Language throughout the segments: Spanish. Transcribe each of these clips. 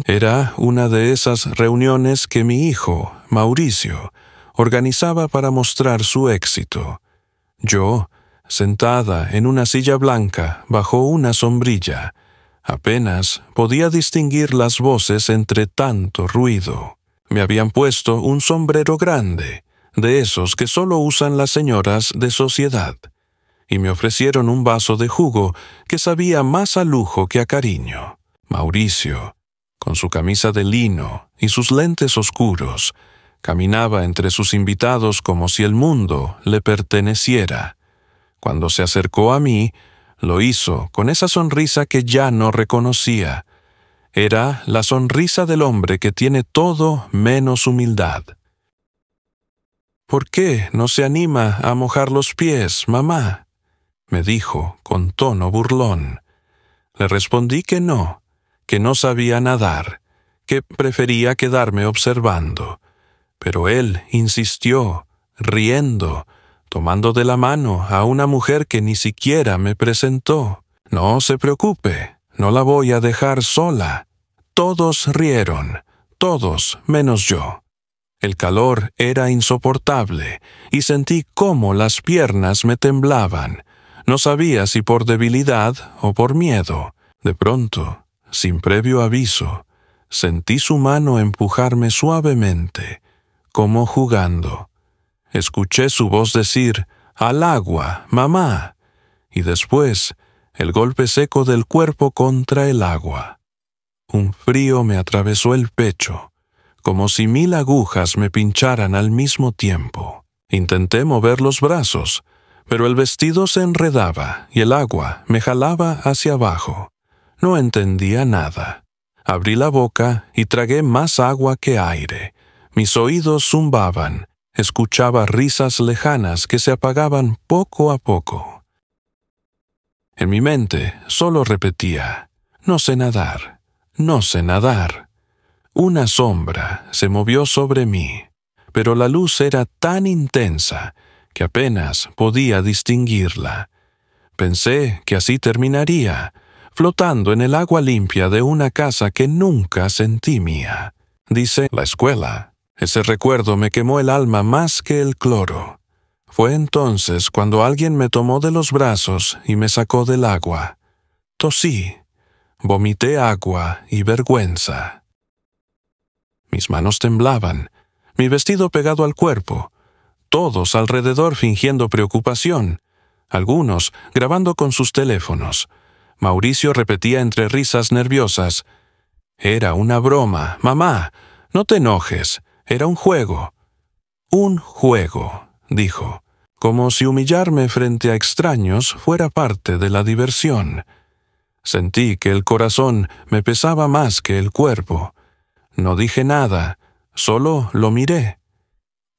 Era una de esas reuniones que mi hijo, Mauricio, organizaba para mostrar su éxito. Yo, sentada en una silla blanca bajo una sombrilla, apenas podía distinguir las voces entre tanto ruido. Me habían puesto un sombrero grande, de esos que solo usan las señoras de sociedad, y me ofrecieron un vaso de jugo que sabía más a lujo que a cariño. Mauricio, con su camisa de lino y sus lentes oscuros, caminaba entre sus invitados como si el mundo le perteneciera. Cuando se acercó a mí, lo hizo con esa sonrisa que ya no reconocía. Era la sonrisa del hombre que tiene todo menos humildad. «¿Por qué no se anima a mojar los pies, mamá?», me dijo con tono burlón. Le respondí que no sabía nadar, que prefería quedarme observando. Pero él insistió, riendo, tomando de la mano a una mujer que ni siquiera me presentó. «No se preocupe, no la voy a dejar sola». Todos rieron, todos menos yo. El calor era insoportable y sentí cómo las piernas me temblaban. No sabía si por debilidad o por miedo. De pronto, sin previo aviso, sentí su mano empujarme suavemente, como jugando. Escuché su voz decir, «Al agua, mamá», y después el golpe seco del cuerpo contra el agua. Un frío me atravesó el pecho, como si 1000 agujas me pincharan al mismo tiempo. Intenté mover los brazos, pero el vestido se enredaba y el agua me jalaba hacia abajo. No entendía nada. Abrí la boca y tragué más agua que aire. Mis oídos zumbaban. Escuchaba risas lejanas que se apagaban poco a poco. En mi mente solo repetía, «No sé nadar, no sé nadar». Una sombra se movió sobre mí, pero la luz era tan intensa que apenas podía distinguirla. Pensé que así terminaría, flotando en el agua limpia de una casa que nunca sentí mía. Dice la escuela. Ese recuerdo me quemó el alma más que el cloro. Fue entonces cuando alguien me tomó de los brazos y me sacó del agua. Tosí, vomité agua y vergüenza. Mis manos temblaban, mi vestido pegado al cuerpo, todos alrededor fingiendo preocupación, algunos grabando con sus teléfonos. Mauricio repetía entre risas nerviosas, «Era una broma, mamá, no te enojes, era un juego». «Un juego», dijo, como si humillarme frente a extraños fuera parte de la diversión. Sentí que el corazón me pesaba más que el cuerpo. No dije nada, solo lo miré.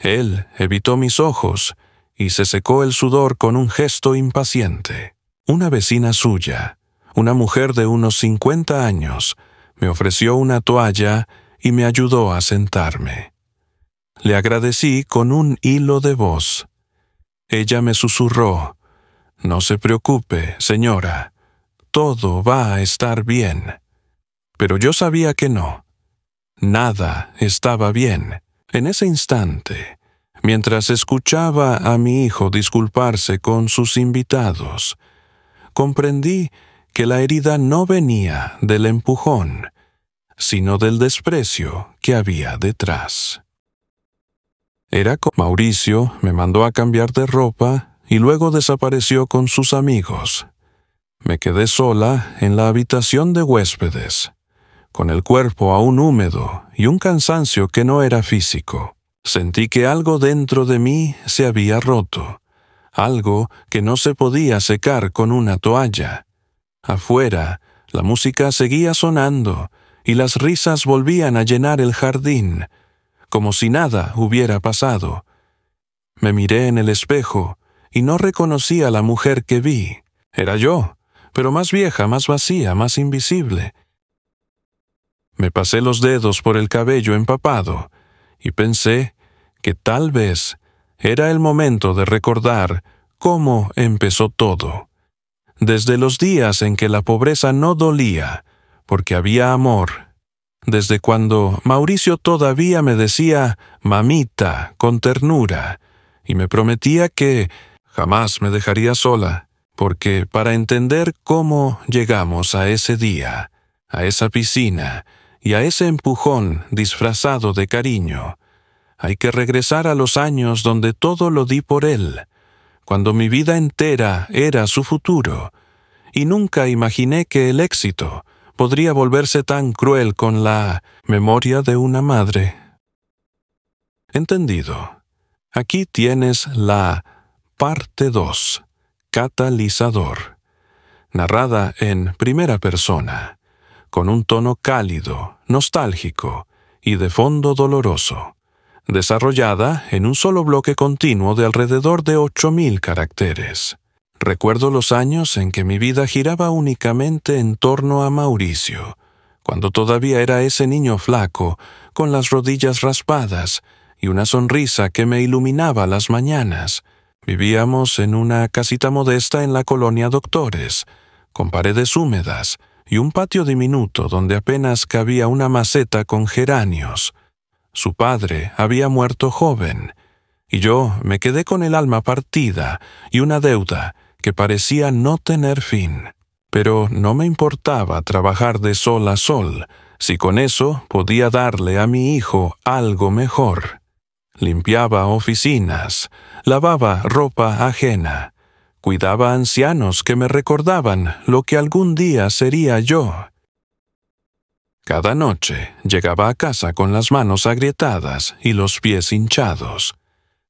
Él evitó mis ojos y se secó el sudor con un gesto impaciente. Una vecina suya, una mujer de unos 50 años, me ofreció una toalla y me ayudó a sentarme. Le agradecí con un hilo de voz. Ella me susurró, «No se preocupe, señora, todo va a estar bien». Pero yo sabía que no. Nada estaba bien. En ese instante, mientras escuchaba a mi hijo disculparse con sus invitados, comprendí que la herida no venía del empujón, sino del desprecio que había detrás. Mauricio me mandó a cambiar de ropa y luego desapareció con sus amigos. Me quedé sola en la habitación de huéspedes, con el cuerpo aún húmedo y un cansancio que no era físico. Sentí que algo dentro de mí se había roto, algo que no se podía secar con una toalla. Afuera, la música seguía sonando y las risas volvían a llenar el jardín, como si nada hubiera pasado. Me miré en el espejo y no reconocí a la mujer que vi. Era yo, pero más vieja, más vacía, más invisible. Me pasé los dedos por el cabello empapado y pensé que tal vez era el momento de recordar cómo empezó todo. Desde los días en que la pobreza no dolía, porque había amor, desde cuando Mauricio todavía me decía mamita con ternura y me prometía que jamás me dejaría sola, porque para entender cómo llegamos a ese día, a esa piscina y a ese empujón disfrazado de cariño, hay que regresar a los años donde todo lo di por él, cuando mi vida entera era su futuro, y nunca imaginé que el éxito podría volverse tan cruel con la memoria de una madre. Entendido. Aquí tienes la parte 2, Catalizador, narrada en primera persona, con un tono cálido, nostálgico y de fondo doloroso, desarrollada en un solo bloque continuo de alrededor de 8,000 caracteres. Recuerdo los años en que mi vida giraba únicamente en torno a Mauricio, cuando todavía era ese niño flaco, con las rodillas raspadas y una sonrisa que me iluminaba las mañanas. Vivíamos en una casita modesta en la colonia Doctores, con paredes húmedas y un patio diminuto donde apenas cabía una maceta con geranios. Su padre había muerto joven, y yo me quedé con el alma partida y una deuda que parecía no tener fin. Pero no me importaba trabajar de sol a sol, si con eso podía darle a mi hijo algo mejor. Limpiaba oficinas, lavaba ropa ajena, cuidaba a ancianos que me recordaban lo que algún día sería yo. Cada noche llegaba a casa con las manos agrietadas y los pies hinchados,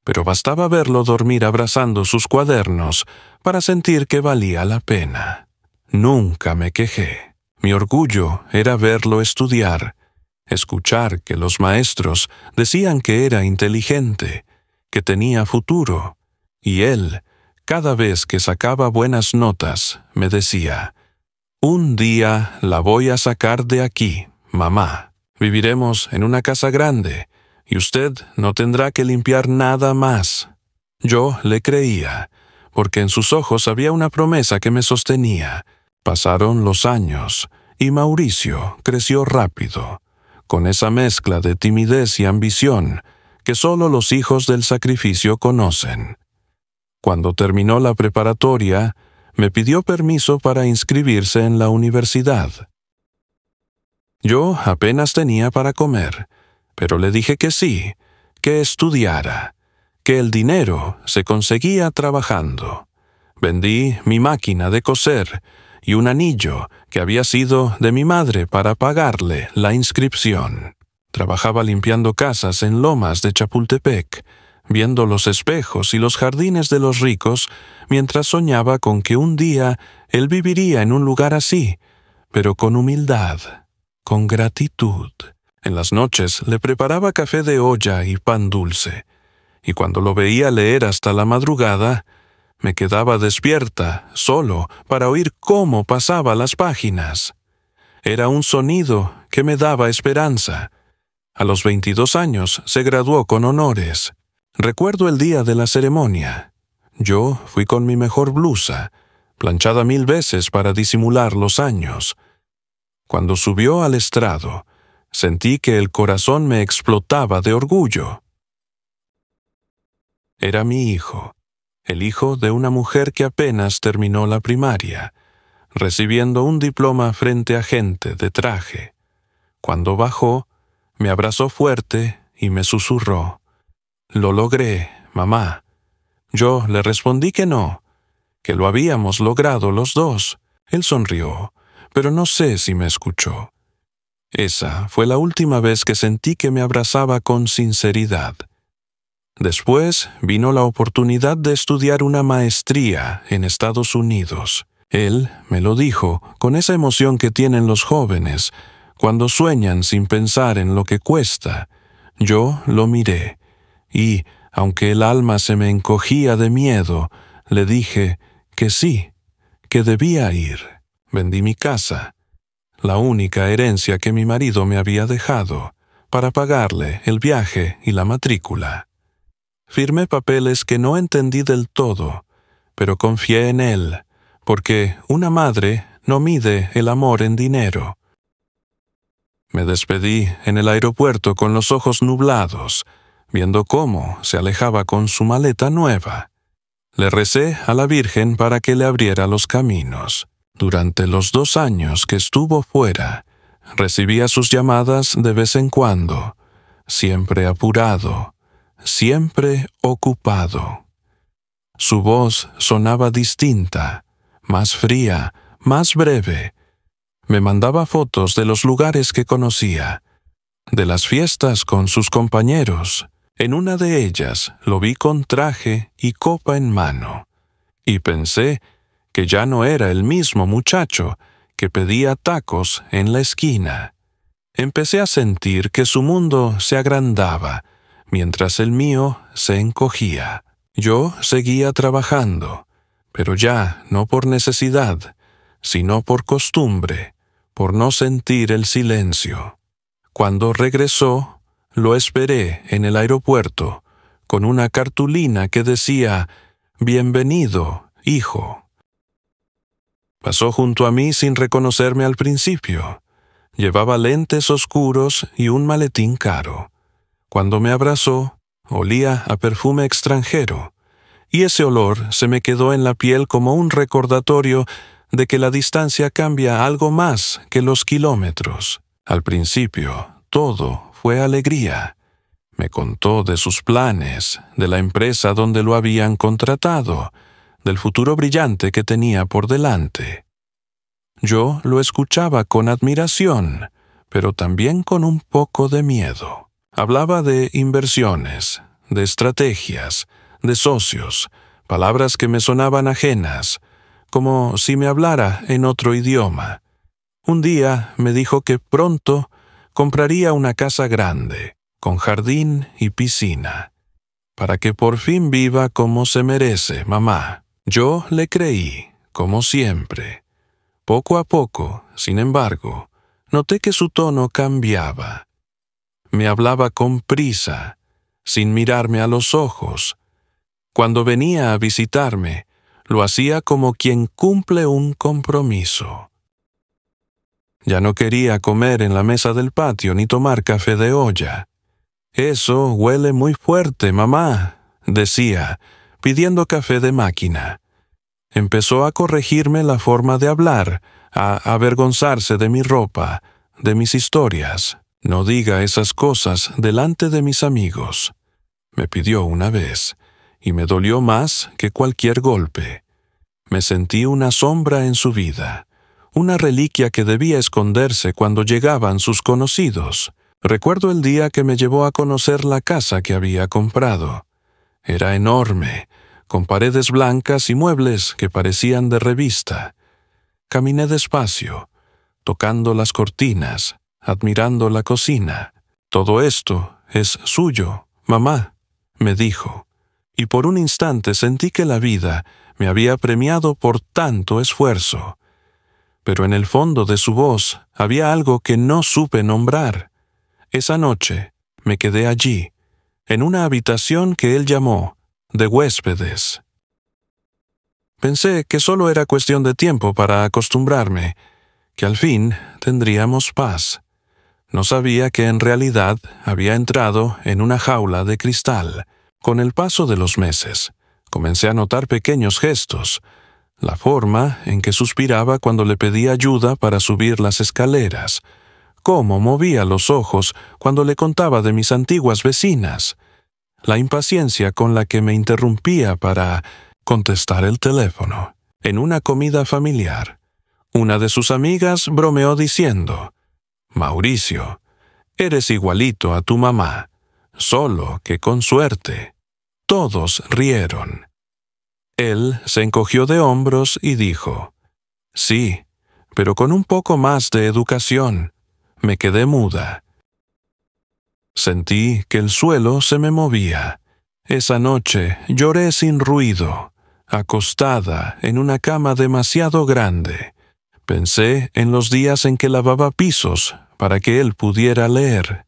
pero bastaba verlo dormir abrazando sus cuadernos para sentir que valía la pena. Nunca me quejé. Mi orgullo era verlo estudiar, escuchar que los maestros decían que era inteligente, que tenía futuro, y él, cada vez que sacaba buenas notas, me decía: «Un día la voy a sacar de aquí, mamá. Viviremos en una casa grande, y usted no tendrá que limpiar nada más». Yo le creía, porque en sus ojos había una promesa que me sostenía. Pasaron los años, y Mauricio creció rápido, con esa mezcla de timidez y ambición que solo los hijos del sacrificio conocen. Cuando terminó la preparatoria, me pidió permiso para inscribirse en la universidad. Yo apenas tenía para comer, pero le dije que sí, que estudiara, que el dinero se conseguía trabajando. Vendí mi máquina de coser y un anillo que había sido de mi madre para pagarle la inscripción. Trabajaba limpiando casas en Lomas de Chapultepec, viendo los espejos y los jardines de los ricos, mientras soñaba con que un día él viviría en un lugar así, pero con humildad, con gratitud. En las noches le preparaba café de olla y pan dulce, y cuando lo veía leer hasta la madrugada, me quedaba despierta, solo, para oír cómo pasaba las páginas. Era un sonido que me daba esperanza. A los 22 años se graduó con honores. Recuerdo el día de la ceremonia. Yo fui con mi mejor blusa, planchada 1000 veces para disimular los años. Cuando subió al estrado, sentí que el corazón me explotaba de orgullo. Era mi hijo, el hijo de una mujer que apenas terminó la primaria, recibiendo un diploma frente a gente de traje. Cuando bajó, me abrazó fuerte y me susurró: «Lo logré, mamá». Yo le respondí que no, que lo habíamos logrado los dos. Él sonrió, pero no sé si me escuchó. Esa fue la última vez que sentí que me abrazaba con sinceridad. Después vino la oportunidad de estudiar una maestría en Estados Unidos. Él me lo dijo con esa emoción que tienen los jóvenes cuando sueñan sin pensar en lo que cuesta. Yo lo miré y, aunque el alma se me encogía de miedo, le dije que sí, que debía ir. Vendí mi casa, la única herencia que mi marido me había dejado, para pagarle el viaje y la matrícula. Firmé papeles que no entendí del todo, pero confié en él, porque una madre no mide el amor en dinero. Me despedí en el aeropuerto con los ojos nublados, viendo cómo se alejaba con su maleta nueva. Le recé a la Virgen para que le abriera los caminos. Durante los 2 años que estuvo fuera, recibía sus llamadas de vez en cuando, siempre apurado, siempre ocupado. Su voz sonaba distinta, más fría, más breve. Me mandaba fotos de los lugares que conocía, de las fiestas con sus compañeros. En una de ellas lo vi con traje y copa en mano, y pensé que ya no era el mismo muchacho que pedía tacos en la esquina. Empecé a sentir que su mundo se agrandaba, mientras el mío se encogía. Yo seguía trabajando, pero ya no por necesidad, sino por costumbre, por no sentir el silencio. Cuando regresó, lo esperé en el aeropuerto, con una cartulina que decía: «Bienvenido, hijo». Pasó junto a mí sin reconocerme al principio. Llevaba lentes oscuros y un maletín caro. Cuando me abrazó, olía a perfume extranjero, y ese olor se me quedó en la piel como un recordatorio de que la distancia cambia algo más que los kilómetros. Al principio, todo fue alegría. Me contó de sus planes, de la empresa donde lo habían contratado, del futuro brillante que tenía por delante. Yo lo escuchaba con admiración, pero también con un poco de miedo. Hablaba de inversiones, de estrategias, de socios, palabras que me sonaban ajenas, como si me hablara en otro idioma. Un día me dijo que pronto compraría una casa grande, con jardín y piscina, para que por fin viva como se merece, mamá. Yo le creí, como siempre. Poco a poco, sin embargo, noté que su tono cambiaba. Me hablaba con prisa, sin mirarme a los ojos. Cuando venía a visitarme, lo hacía como quien cumple un compromiso. Ya no quería comer en la mesa del patio ni tomar café de olla. «Eso huele muy fuerte, mamá», decía, pidiendo café de máquina. Empezó a corregirme la forma de hablar, a avergonzarse de mi ropa, de mis historias. «No diga esas cosas delante de mis amigos», me pidió una vez, y me dolió más que cualquier golpe. Me sentí una sombra en su vida, una reliquia que debía esconderse cuando llegaban sus conocidos. Recuerdo el día que me llevó a conocer la casa que había comprado. Era enorme, con paredes blancas y muebles que parecían de revista. Caminé despacio, tocando las cortinas, admirando la cocina. «Todo esto es suyo, mamá», me dijo, y por un instante sentí que la vida me había premiado por tanto esfuerzo. Pero en el fondo de su voz había algo que no supe nombrar. Esa noche me quedé allí, en una habitación que él llamó de huéspedes. Pensé que solo era cuestión de tiempo para acostumbrarme, que al fin tendríamos paz. No sabía que en realidad había entrado en una jaula de cristal. Con el paso de los meses, comencé a notar pequeños gestos, la forma en que suspiraba cuando le pedía ayuda para subir las escaleras, cómo movía los ojos cuando le contaba de mis antiguas vecinas, la impaciencia con la que me interrumpía para contestar el teléfono. En una comida familiar, una de sus amigas bromeó diciendo: «Mauricio, eres igualito a tu mamá, solo que con suerte». Todos rieron. Él se encogió de hombros y dijo: «Sí, pero con un poco más de educación». Me quedé muda. Sentí que el suelo se me movía. Esa noche lloré sin ruido, acostada en una cama demasiado grande. Pensé en los días en que lavaba pisos para que él pudiera leer,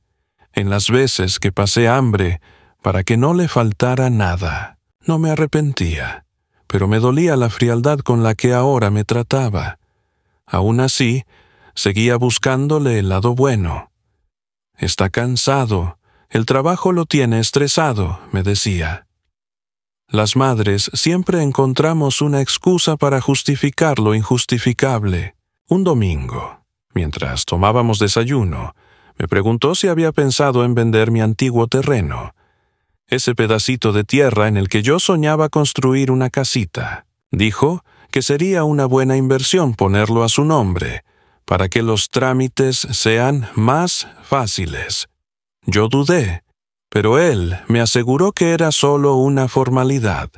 en las veces que pasé hambre para que no le faltara nada. No me arrepentía, pero me dolía la frialdad con la que ahora me trataba. Aún así, seguía buscándole el lado bueno. Está cansado. El trabajo lo tiene estresado, me decía. Las madres siempre encontramos una excusa para justificar lo injustificable. Un domingo, mientras tomábamos desayuno, me preguntó si había pensado en vender mi antiguo terreno, ese pedacito de tierra en el que yo soñaba construir una casita. Dijo que sería una buena inversión ponerlo a su nombre, para que los trámites sean más fáciles. Yo dudé, pero él me aseguró que era solo una formalidad.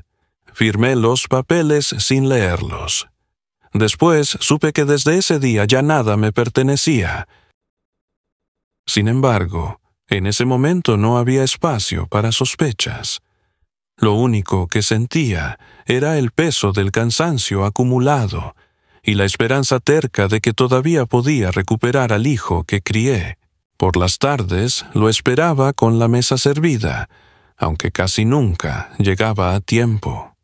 Firmé los papeles sin leerlos. Después supe que desde ese día ya nada me pertenecía. Sin embargo, en ese momento no había espacio para sospechas. Lo único que sentía era el peso del cansancio acumulado y la esperanza terca de que todavía podía recuperar al hijo que crié. Por las tardes lo esperaba con la mesa servida, aunque casi nunca llegaba a tiempo.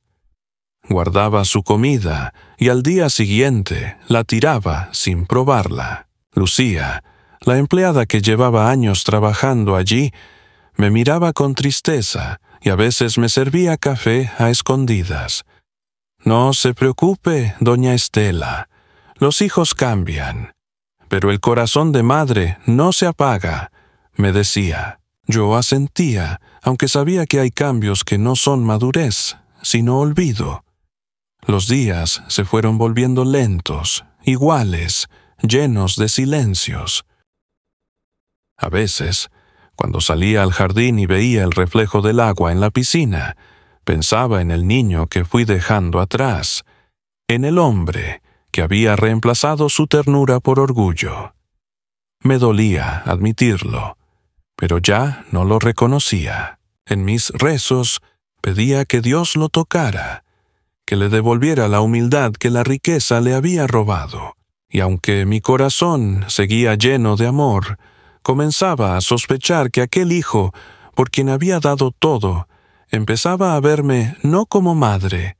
Guardaba su comida y al día siguiente la tiraba sin probarla. Lucía, la empleada que llevaba años trabajando allí, me miraba con tristeza y a veces me servía café a escondidas. «No se preocupe, doña Estela. Los hijos cambian, pero el corazón de madre no se apaga», me decía. Yo asentía, aunque sabía que hay cambios que no son madurez, sino olvido. Los días se fueron volviendo lentos, iguales, llenos de silencios. A veces, cuando salía al jardín y veía el reflejo del agua en la piscina, pensaba en el niño que fui dejando atrás, en el hombre que había reemplazado su ternura por orgullo. Me dolía admitirlo, pero ya no lo reconocía. En mis rezos pedía que Dios lo tocara, que le devolviera la humildad que la riqueza le había robado. Y aunque mi corazón seguía lleno de amor, comenzaba a sospechar que aquel hijo, por quien había dado todo, empezaba a verme no como madre,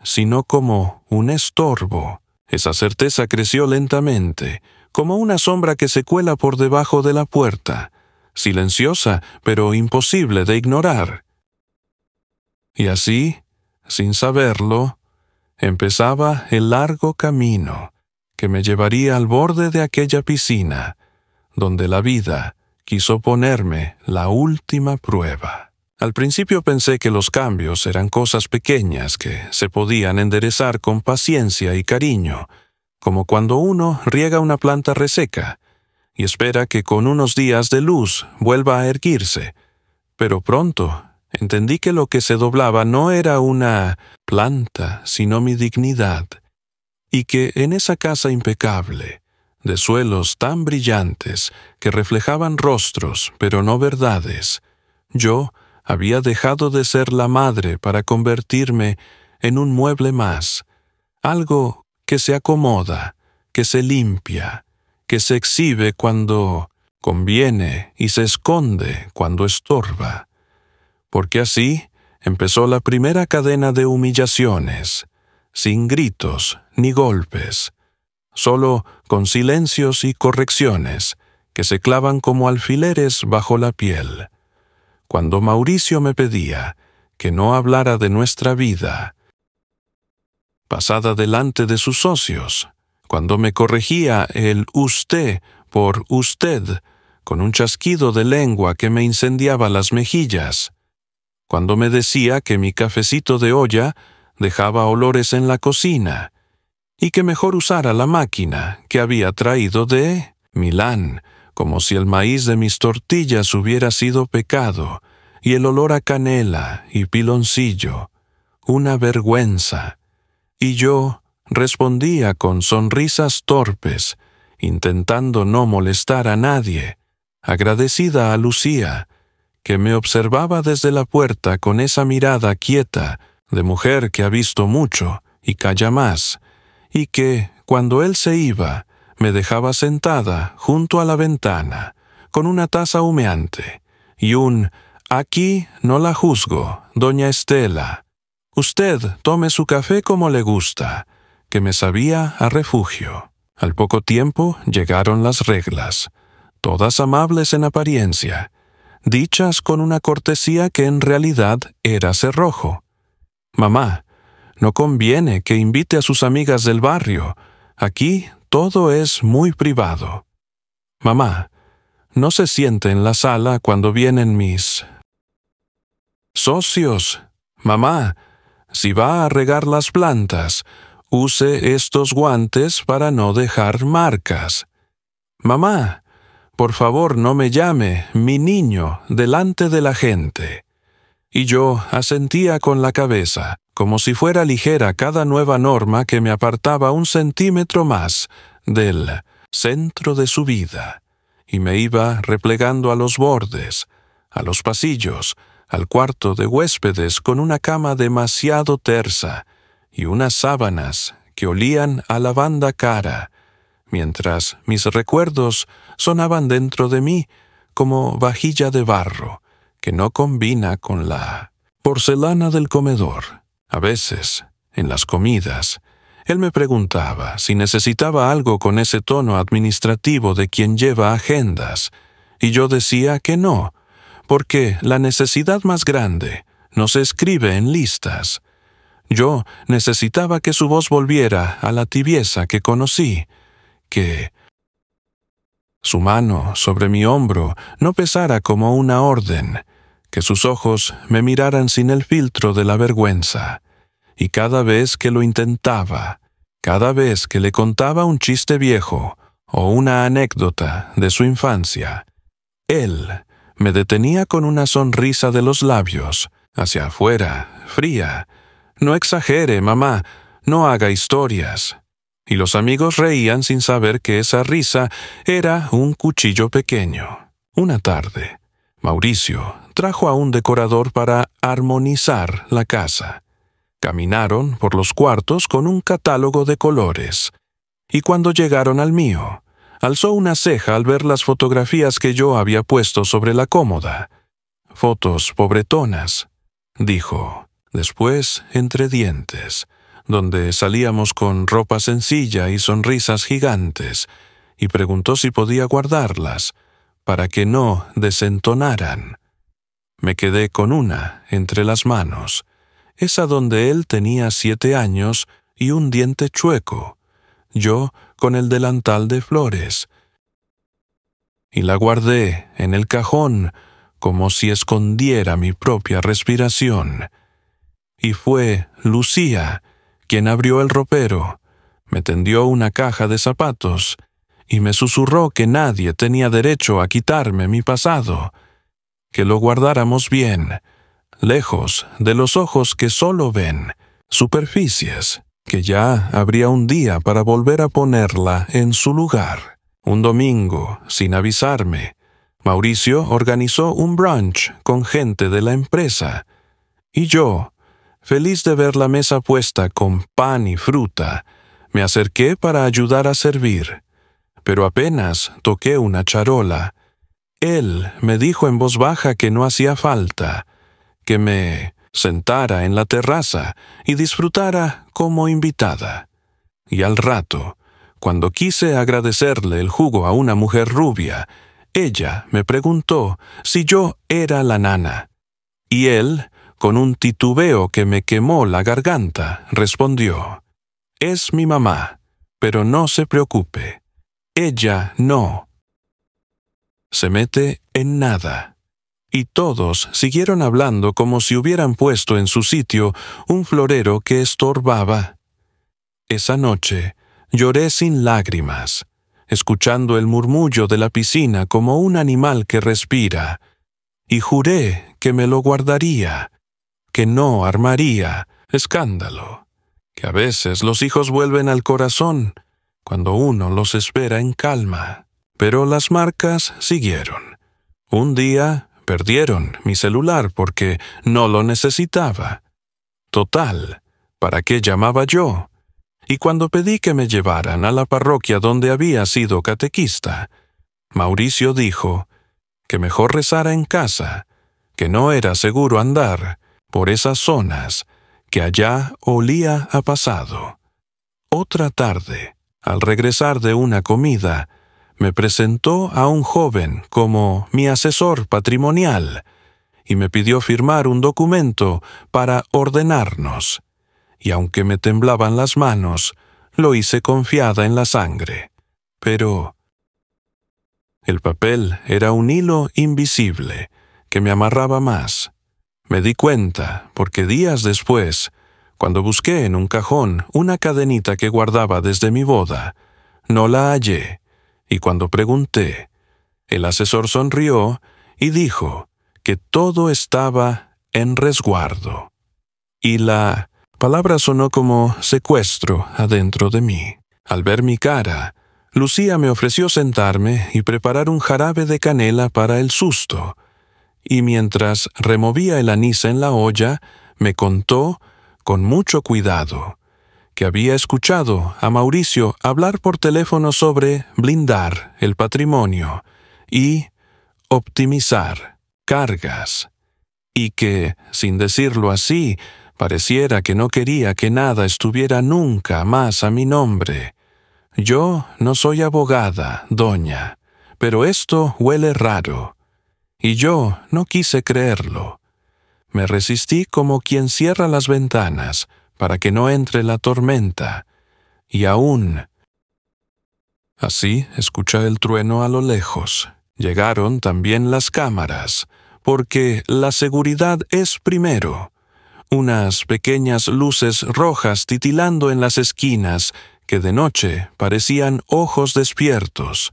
sino como un estorbo. Esa certeza creció lentamente, como una sombra que se cuela por debajo de la puerta, silenciosa pero imposible de ignorar. Y así, sin saberlo, empezaba el largo camino que me llevaría al borde de aquella piscina, donde la vida quiso ponerme la última prueba. Al principio pensé que los cambios eran cosas pequeñas que se podían enderezar con paciencia y cariño, como cuando uno riega una planta reseca y espera que con unos días de luz vuelva a erguirse. Pero pronto entendí que lo que se doblaba no era una planta, sino mi dignidad, y que en esa casa impecable, de suelos tan brillantes que reflejaban rostros, pero no verdades, yo había dejado de ser la madre para convertirme en un mueble más, algo que se acomoda, que se limpia, que se exhibe cuando conviene y se esconde cuando estorba. Porque así empezó la primera cadena de humillaciones, sin gritos ni golpes, solo con silencios y correcciones que se clavan como alfileres bajo la piel. Cuando Mauricio me pedía que no hablara de nuestra vida, pasada delante de sus socios, cuando me corregía el usted por usted, con un chasquido de lengua que me incendiaba las mejillas, cuando me decía que mi cafecito de olla dejaba olores en la cocina, y que mejor usara la máquina que había traído de Milán, como si el maíz de mis tortillas hubiera sido pecado, y el olor a canela y piloncillo, una vergüenza. Y yo respondía con sonrisas torpes, intentando no molestar a nadie, agradecida a Lucía, que me observaba desde la puerta con esa mirada quieta de mujer que ha visto mucho y calla más, y que, cuando él se iba, me dejaba sentada junto a la ventana, con una taza humeante, y un «Aquí no la juzgo, doña Estela. Usted tome su café como le gusta», que me sabía a refugio. Al poco tiempo llegaron las reglas. todas amables en apariencia, dichas con una cortesía que en realidad era cerrojo. «Mamá, no conviene que invite a sus amigas del barrio. Aquí todo es muy privado. Mamá, no se siente en la sala cuando vienen mis socios. Mamá, si va a regar las plantas, use estos guantes para no dejar marcas. Mamá, por favor no me llame mi niño delante de la gente». Y yo asentía con la cabeza, como si fuera ligera cada nueva norma que me apartaba 1 centímetro más del centro de su vida, y me iba replegando a los bordes, a los pasillos, al cuarto de huéspedes con una cama demasiado tersa y unas sábanas que olían a lavanda cara, mientras mis recuerdos sonaban dentro de mí como vajilla de barro, que no combina con la porcelana del comedor. A veces, en las comidas, él me preguntaba si necesitaba algo con ese tono administrativo de quien lleva agendas, y yo decía que no, porque la necesidad más grande no se escribe en listas. Yo necesitaba que su voz volviera a la tibieza que conocí, que su mano sobre mi hombro no pesara como una orden, que sus ojos me miraran sin el filtro de la vergüenza. Y cada vez que lo intentaba, cada vez que le contaba un chiste viejo o una anécdota de su infancia, él me detenía con una sonrisa de los labios, hacia afuera, fría. «No exagere, mamá, no haga historias». Y los amigos reían sin saber que esa risa era un cuchillo pequeño. Una tarde, Mauricio trajo a un decorador para armonizar la casa. Caminaron por los cuartos con un catálogo de colores, y cuando llegaron al mío, alzó una ceja al ver las fotografías que yo había puesto sobre la cómoda. «Fotos pobretonas», dijo, después entre dientes, donde salíamos con ropa sencilla y sonrisas gigantes, y preguntó si podía guardarlas, para que no desentonaran. Me quedé con una entre las manos, esa donde él tenía 7 años y un diente chueco, yo con el delantal de flores, y la guardé en el cajón como si escondiera mi propia respiración. Y fue Lucía quien abrió el ropero, me tendió una caja de zapatos y me susurró que nadie tenía derecho a quitarme mi pasado, que lo guardáramos bien, lejos de los ojos que solo ven superficies, que ya habría un día para volver a ponerla en su lugar. Un domingo, sin avisarme, Mauricio organizó un brunch con gente de la empresa, y yo, feliz de ver la mesa puesta con pan y fruta, me acerqué para ayudar a servir. Pero apenas toqué una charola, él me dijo en voz baja que no hacía falta, que me sentara en la terraza y disfrutara como invitada. Y al rato, cuando quise agradecerle el jugo a una mujer rubia, ella me preguntó si yo era la nana. Y él, con un titubeo que me quemó la garganta, respondió: «Es mi mamá, pero no se preocupe. Ella no se mete en nada». Y todos siguieron hablando como si hubieran puesto en su sitio un florero que estorbaba. Esa noche lloré sin lágrimas, escuchando el murmullo de la piscina como un animal que respira, y juré que me lo guardaría, que no armaría escándalo, que a veces los hijos vuelven al corazón cuando uno los espera en calma. Pero las marcas siguieron. Un día perdieron mi celular porque no lo necesitaba. Total, ¿para qué llamaba yo? Y cuando pedí que me llevaran a la parroquia donde había sido catequista, Mauricio dijo que mejor rezara en casa, que no era seguro andar por esas zonas, que allá olía a pasado. Otra tarde, al regresar de una comida, me presentó a un joven como mi asesor patrimonial y me pidió firmar un documento para ordenarnos. Y aunque me temblaban las manos, lo hice confiada en la sangre. Pero el papel era un hilo invisible que me amarraba más. Me di cuenta porque días después, cuando busqué en un cajón una cadenita que guardaba desde mi boda, no la hallé, y cuando pregunté, el asesor sonrió y dijo que todo estaba en resguardo. Y la palabra sonó como secuestro adentro de mí. Al ver mi cara, Lucía me ofreció sentarme y preparar un jarabe de canela para el susto, y mientras removía el anís en la olla, me contó, con mucho cuidado, que había escuchado a Mauricio hablar por teléfono sobre blindar el patrimonio y optimizar cargas, y que, sin decirlo así, pareciera que no quería que nada estuviera nunca más a mi nombre. Yo no soy abogada, doña, pero esto huele raro. Y yo no quise creerlo. Me resistí como quien cierra las ventanas para que no entre la tormenta, y aún. Así escuché el trueno a lo lejos. Llegaron también las cámaras, porque la seguridad es primero. Unas pequeñas luces rojas titilando en las esquinas que de noche parecían ojos despiertos.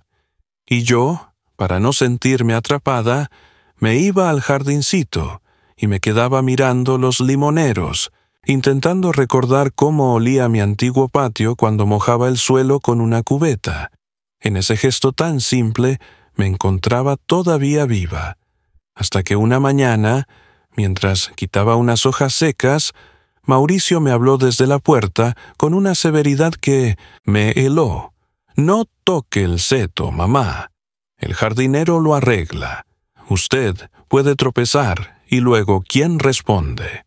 Y yo, para no sentirme atrapada, me iba al jardincito y me quedaba mirando los limoneros, intentando recordar cómo olía mi antiguo patio cuando mojaba el suelo con una cubeta. En ese gesto tan simple me encontraba todavía viva, hasta que una mañana, mientras quitaba unas hojas secas, Mauricio me habló desde la puerta con una severidad que me heló. «No toque el seto, mamá. El jardinero lo arregla. Usted puede tropezar y luego ¿quién responde?».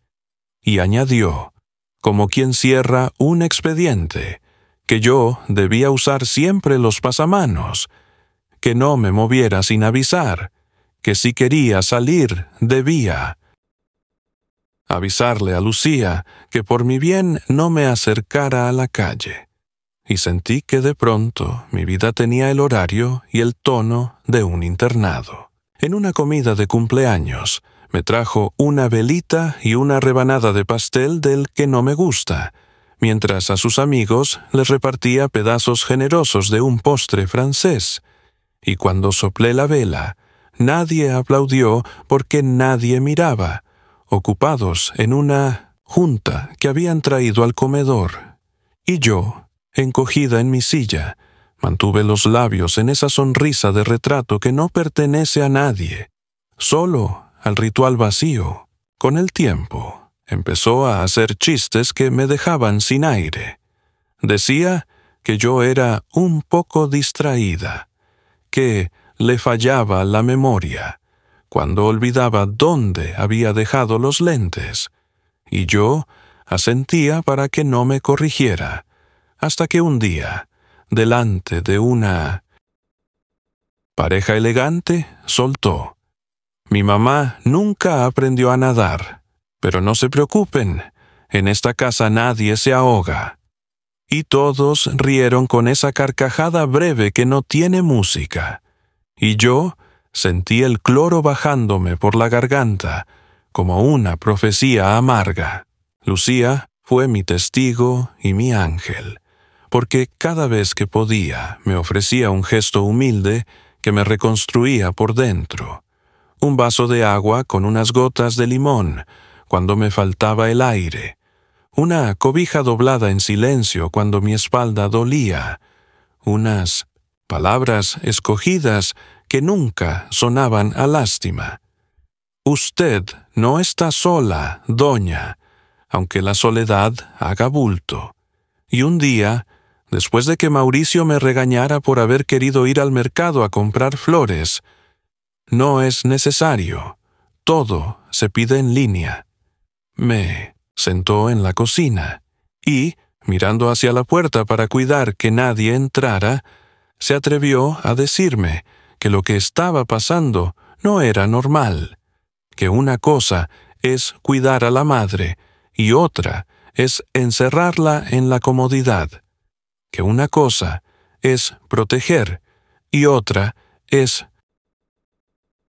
Y añadió, como quien cierra un expediente, que yo debía usar siempre los pasamanos, que no me moviera sin avisar, que si quería salir debía avisarle a Lucía que por mi bien no me acercara a la calle. Y sentí que de pronto mi vida tenía el horario y el tono de un internado. En una comida de cumpleaños me trajo una velita y una rebanada de pastel del que no me gusta, mientras a sus amigos les repartía pedazos generosos de un postre francés. Y cuando soplé la vela, nadie aplaudió porque nadie miraba, ocupados en una junta que habían traído al comedor. Y yo, encogida en mi silla, mantuve los labios en esa sonrisa de retrato que no pertenece a nadie, solo al ritual vacío. Con el tiempo, empezó a hacer chistes que me dejaban sin aire. Decía que yo era un poco distraída, que le fallaba la memoria cuando olvidaba dónde había dejado los lentes, y yo asentía para que no me corrigiera, hasta que un día, delante de una pareja elegante, soltó: «Mi mamá nunca aprendió a nadar, pero no se preocupen, en esta casa nadie se ahoga». Y todos rieron con esa carcajada breve que no tiene música, y yo sentí el cloro bajándome por la garganta, como una profecía amarga. Lucía fue mi testigo y mi ángel, porque cada vez que podía me ofrecía un gesto humilde que me reconstruía por dentro. Un vaso de agua con unas gotas de limón cuando me faltaba el aire, una cobija doblada en silencio cuando mi espalda dolía, unas palabras escogidas que nunca sonaban a lástima. «Usted no está sola, doña, aunque la soledad haga bulto». Y un día, después de que Mauricio me regañara por haber querido ir al mercado a comprar flores: «No es necesario, todo se pide en línea», me sentó en la cocina y, mirando hacia la puerta para cuidar que nadie entrara, se atrevió a decirme que lo que estaba pasando no era normal, que una cosa es cuidar a la madre y otra es encerrarla en la comodidad, que una cosa es proteger y otra es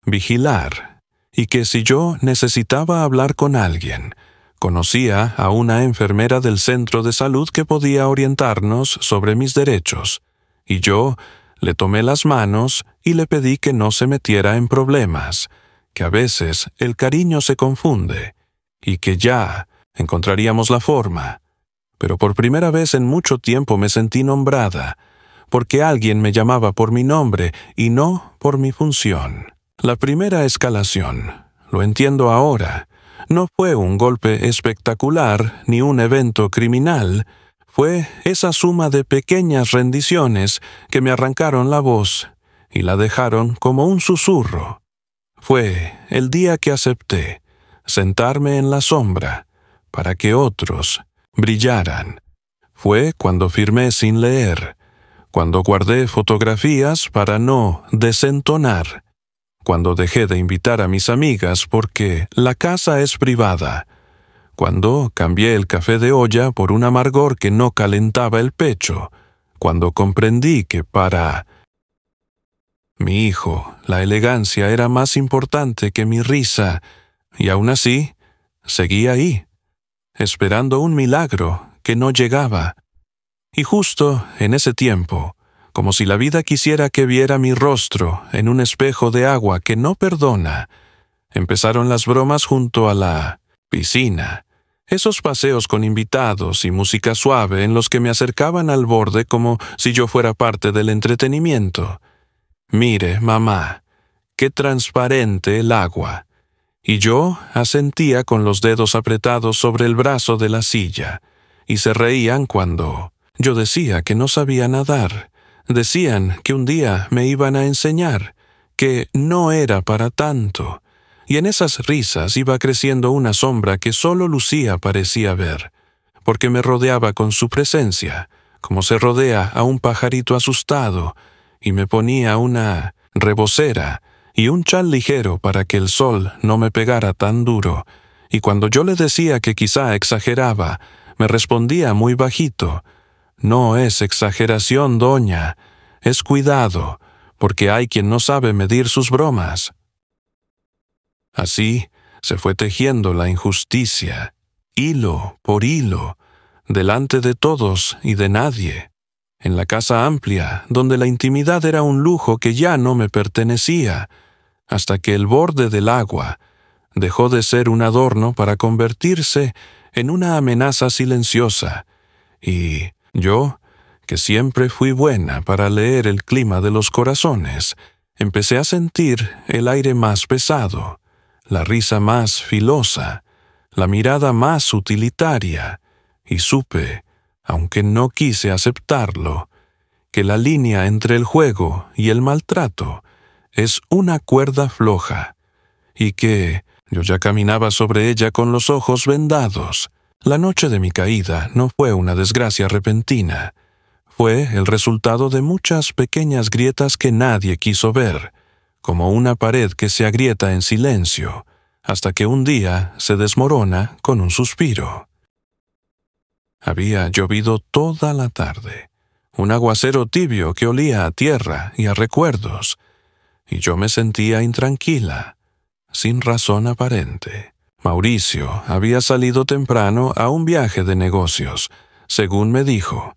vigilar, y que si yo necesitaba hablar con alguien, conocía a una enfermera del centro de salud que podía orientarnos sobre mis derechos, y yo le tomé las manos y le pedí que no se metiera en problemas, que a veces el cariño se confunde, y que ya encontraríamos la forma. Pero por primera vez en mucho tiempo me sentí nombrada, porque alguien me llamaba por mi nombre y no por mi función. La primera escalación, lo entiendo ahora, no fue un golpe espectacular ni un evento criminal, fue esa suma de pequeñas rendiciones que me arrancaron la voz y la dejaron como un susurro. Fue el día que acepté sentarme en la sombra para que otros brillaran. Fue cuando firmé sin leer, cuando guardé fotografías para no desentonar, cuando dejé de invitar a mis amigas porque la casa es privada, cuando cambié el café de olla por un amargor que no calentaba el pecho, cuando comprendí que para mi hijo la elegancia era más importante que mi risa, y aún así seguí ahí, esperando un milagro que no llegaba. Y justo en ese tiempo, como si la vida quisiera que viera mi rostro en un espejo de agua que no perdona, empezaron las bromas junto a la piscina, esos paseos con invitados y música suave en los que me acercaban al borde como si yo fuera parte del entretenimiento. Mire, mamá, qué transparente el agua. Y yo asentía con los dedos apretados sobre el brazo de la silla, y se reían cuando yo decía que no sabía nadar. Decían que un día me iban a enseñar, que no era para tanto, y en esas risas iba creciendo una sombra que solo Lucía parecía ver, porque me rodeaba con su presencia, como se rodea a un pajarito asustado, y me ponía una rebocera y un chal ligero para que el sol no me pegara tan duro, y cuando yo le decía que quizá exageraba, me respondía muy bajito: «No es exageración, doña, es cuidado, porque hay quien no sabe medir sus bromas». Así se fue tejiendo la injusticia, hilo por hilo, delante de todos y de nadie, en la casa amplia, donde la intimidad era un lujo que ya no me pertenecía, hasta que el borde del agua dejó de ser un adorno para convertirse en una amenaza silenciosa, y yo, que siempre fui buena para leer el clima de los corazones, empecé a sentir el aire más pesado, la risa más filosa, la mirada más utilitaria, y supe, aunque no quise aceptarlo, que la línea entre el juego y el maltrato es una cuerda floja, y que yo ya caminaba sobre ella con los ojos vendados. La noche de mi caída no fue una desgracia repentina, fue el resultado de muchas pequeñas grietas que nadie quiso ver, como una pared que se agrieta en silencio, hasta que un día se desmorona con un suspiro. Había llovido toda la tarde, un aguacero tibio que olía a tierra y a recuerdos, y yo me sentía intranquila, sin razón aparente. Mauricio había salido temprano a un viaje de negocios, según me dijo,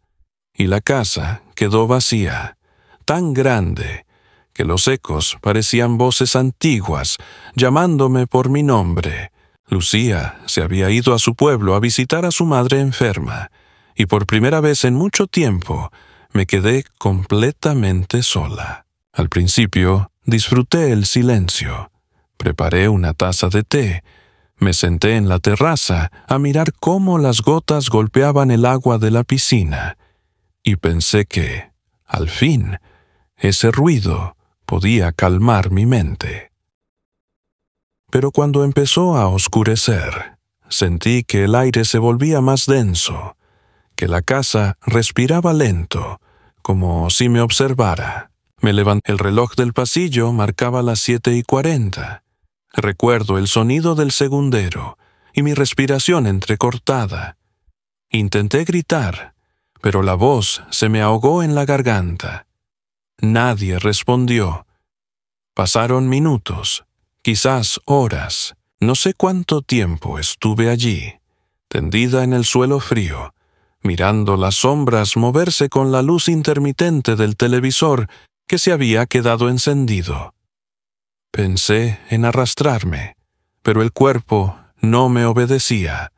y la casa quedó vacía, tan grande que los ecos parecían voces antiguas llamándome por mi nombre. Lucía se había ido a su pueblo a visitar a su madre enferma, y por primera vez en mucho tiempo me quedé completamente sola. Al principio disfruté el silencio. Preparé una taza de té, me senté en la terraza a mirar cómo las gotas golpeaban el agua de la piscina, y pensé que, al fin, ese ruido podía calmar mi mente. Pero cuando empezó a oscurecer, sentí que el aire se volvía más denso, que la casa respiraba lento, como si me observara. Me levanté. El reloj del pasillo marcaba las 7:40. Recuerdo el sonido del segundero y mi respiración entrecortada. Intenté gritar, pero la voz se me ahogó en la garganta. Nadie respondió. Pasaron minutos, quizás horas. No sé cuánto tiempo estuve allí, tendida en el suelo frío, mirando las sombras moverse con la luz intermitente del televisor que se había quedado encendido. Pensé en arrastrarme, pero el cuerpo no me obedecía.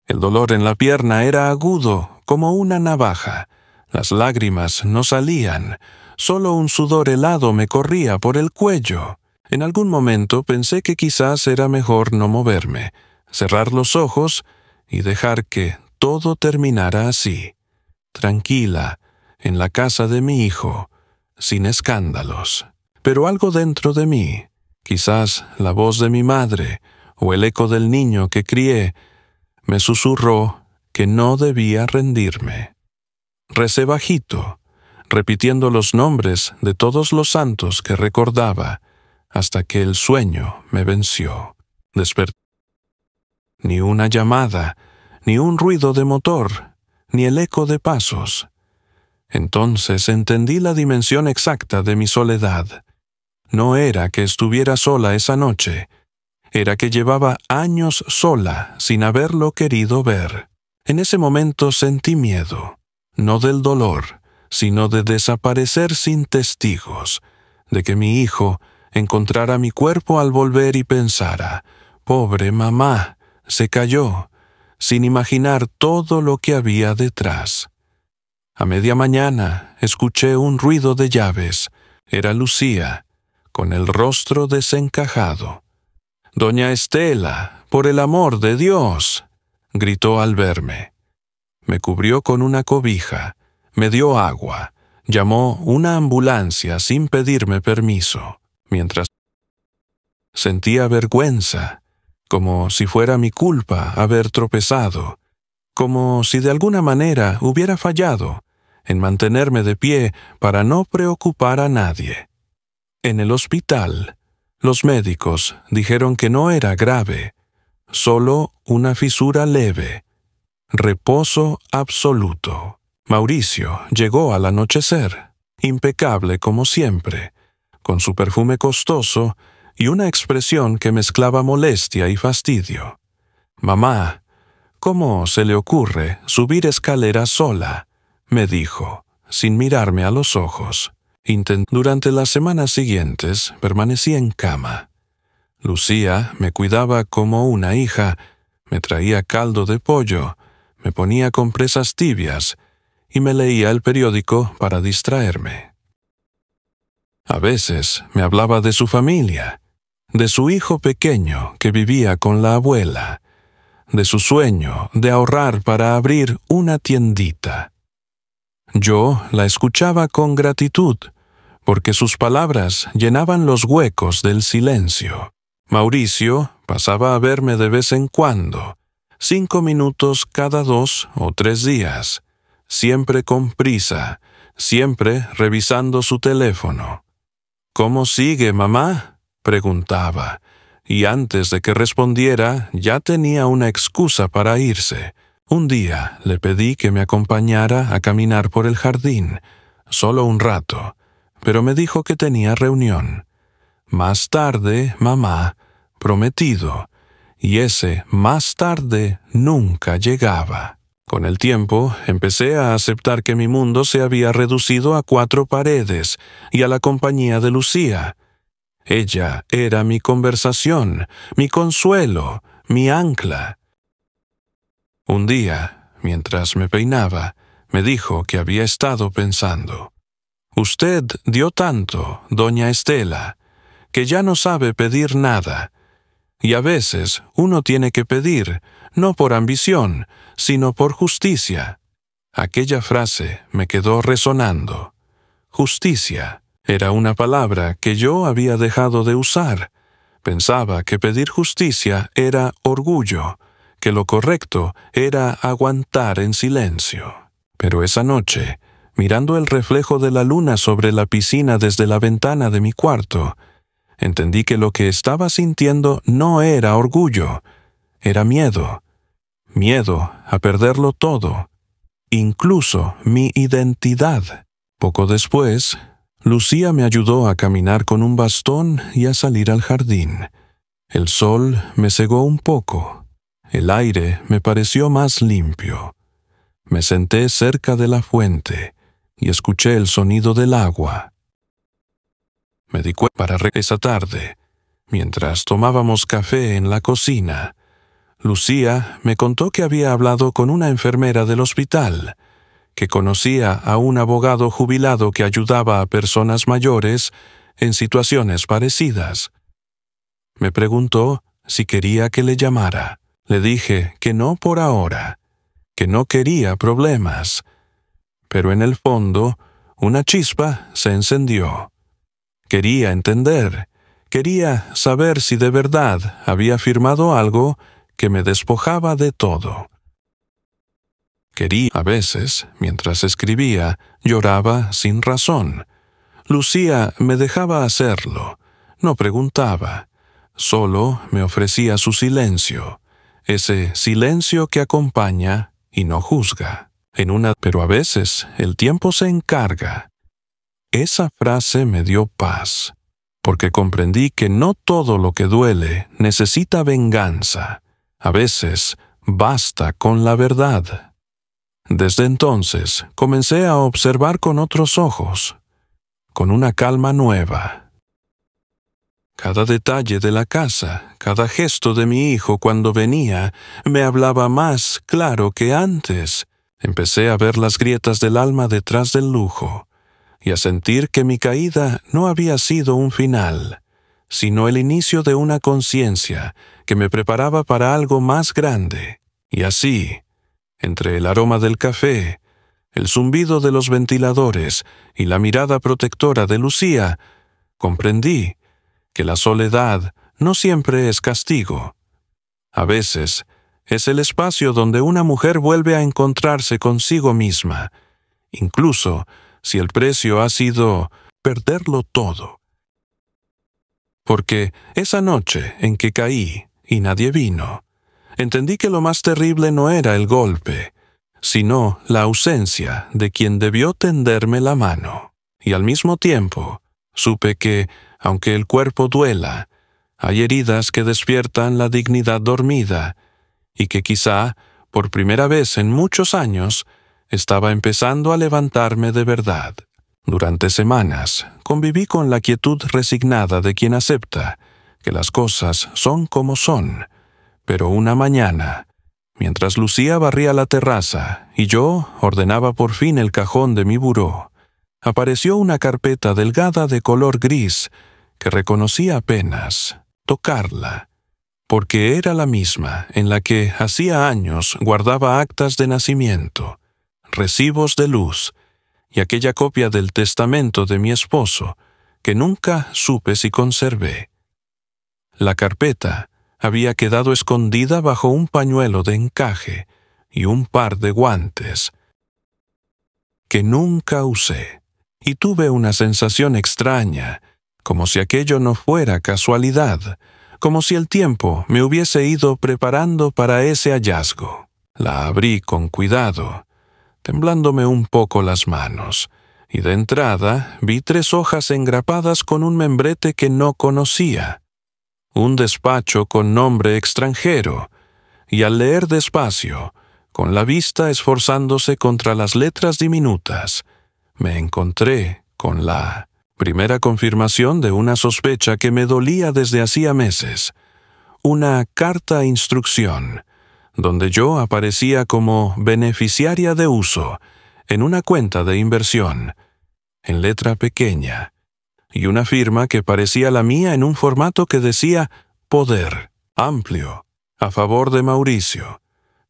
El dolor en la pierna era agudo como una navaja. Las lágrimas no salían, solo un sudor helado me corría por el cuello. En algún momento pensé que quizás era mejor no moverme, cerrar los ojos y dejar que todo terminara así, tranquila, en la casa de mi hijo, sin escándalos. Pero algo dentro de mí, quizás la voz de mi madre o el eco del niño que crié, me susurró que no debía rendirme. Recé bajito, repitiendo los nombres de todos los santos que recordaba, hasta que el sueño me venció. Desperté. Ni una llamada, ni un ruido de motor, ni el eco de pasos. Entonces entendí la dimensión exacta de mi soledad. No era que estuviera sola esa noche, era que llevaba años sola sin haberlo querido ver. En ese momento sentí miedo, no del dolor, sino de desaparecer sin testigos, de que mi hijo encontrara mi cuerpo al volver y pensara, «Pobre mamá, se cayó», sin imaginar todo lo que había detrás. A media mañana escuché un ruido de llaves. Era Lucía, con el rostro desencajado. «Doña Estela, por el amor de Dios», gritó al verme. Me cubrió con una cobija, me dio agua, llamó una ambulancia sin pedirme permiso, mientras sentía vergüenza, como si fuera mi culpa haber tropezado, como si de alguna manera hubiera fallado en mantenerme de pie para no preocupar a nadie. En el hospital, los médicos dijeron que no era grave, solo una fisura leve, reposo absoluto. Mauricio llegó al anochecer, impecable como siempre, con su perfume costoso y una expresión que mezclaba molestia y fastidio. «Mamá, ¿cómo se le ocurre subir escaleras sola?», me dijo, sin mirarme a los ojos. Durante las semanas siguientes permanecí en cama. Lucía me cuidaba como una hija, me traía caldo de pollo, me ponía compresas tibias y me leía el periódico para distraerme. A veces me hablaba de su familia, de su hijo pequeño que vivía con la abuela, de su sueño de ahorrar para abrir una tiendita. Yo la escuchaba con gratitud, porque sus palabras llenaban los huecos del silencio. Mauricio pasaba a verme de vez en cuando, 5 minutos cada 2 o 3 días, siempre con prisa, siempre revisando su teléfono. «¿Cómo sigue, mamá?», preguntaba, y antes de que respondiera ya tenía una excusa para irse. Un día le pedí que me acompañara a caminar por el jardín, solo un rato, pero me dijo que tenía reunión. «Más tarde, mamá», prometido, y ese más tarde nunca llegaba. Con el tiempo empecé a aceptar que mi mundo se había reducido a 4 paredes y a la compañía de Lucía. Ella era mi conversación, mi consuelo, mi ancla. Un día, mientras me peinaba, me dijo que había estado pensando: «Usted dio tanto, doña Estela, que ya no sabe pedir nada. Y a veces uno tiene que pedir, no por ambición, sino por justicia». Aquella frase me quedó resonando. Justicia era una palabra que yo había dejado de usar. Pensaba que pedir justicia era orgullo, que lo correcto era aguantar en silencio. Pero esa noche mirando el reflejo de la luna sobre la piscina desde la ventana de mi cuarto, entendí que lo que estaba sintiendo no era orgullo, era miedo. Miedo a perderlo todo, incluso mi identidad. Poco después, Lucía me ayudó a caminar con un bastón y a salir al jardín. El sol me cegó un poco. El aire me pareció más limpio. Me senté cerca de la fuente y escuché el sonido del agua. Me di cuenta para esa tarde, mientras tomábamos café en la cocina. Lucía me contó que había hablado con una enfermera del hospital, que conocía a un abogado jubilado que ayudaba a personas mayores en situaciones parecidas. Me preguntó si quería que le llamara. Le dije que no por ahora, que no quería problemas. Pero en el fondo, una chispa se encendió. Quería entender, quería saber si de verdad había firmado algo que me despojaba de todo. A veces, mientras escribía, lloraba sin razón. Lucía me dejaba hacerlo, no preguntaba, solo me ofrecía su silencio, ese silencio que acompaña y no juzga. Pero a veces el tiempo se encarga. Esa frase me dio paz, porque comprendí que no todo lo que duele necesita venganza. A veces basta con la verdad. Desde entonces comencé a observar con otros ojos, con una calma nueva. Cada detalle de la casa, cada gesto de mi hijo cuando venía, me hablaba más claro que antes. Empecé a ver las grietas del alma detrás del lujo, y a sentir que mi caída no había sido un final, sino el inicio de una conciencia que me preparaba para algo más grande. Y así, entre el aroma del café, el zumbido de los ventiladores y la mirada protectora de Lucía, comprendí que la soledad no siempre es castigo. A veces es el espacio donde una mujer vuelve a encontrarse consigo misma, incluso si el precio ha sido perderlo todo. Porque esa noche en que caí y nadie vino, entendí que lo más terrible no era el golpe, sino la ausencia de quien debió tenderme la mano. Y al mismo tiempo, supe que, aunque el cuerpo duela, hay heridas que despiertan la dignidad dormida, y que quizá, por primera vez en muchos años, estaba empezando a levantarme de verdad. Durante semanas, conviví con la quietud resignada de quien acepta que las cosas son como son, pero una mañana, mientras Lucía barría la terraza y yo ordenaba por fin el cajón de mi buró, apareció una carpeta delgada de color gris que reconocí apenas tocarla, porque era la misma en la que hacía años guardaba actas de nacimiento, recibos de luz y aquella copia del testamento de mi esposo que nunca supe si conservé. La carpeta había quedado escondida bajo un pañuelo de encaje y un par de guantes que nunca usé, y tuve una sensación extraña, como si aquello no fuera casualidad, como si el tiempo me hubiese ido preparando para ese hallazgo. La abrí con cuidado, temblándome un poco las manos, y de entrada vi 3 hojas engrapadas con un membrete que no conocía, un despacho con nombre extranjero, y al leer despacio, con la vista esforzándose contra las letras diminutas, me encontré con la primera confirmación de una sospecha que me dolía desde hacía meses, una carta instrucción, donde yo aparecía como beneficiaria de uso en una cuenta de inversión, en letra pequeña, y una firma que parecía la mía en un formato que decía Poder, amplio, a favor de Mauricio,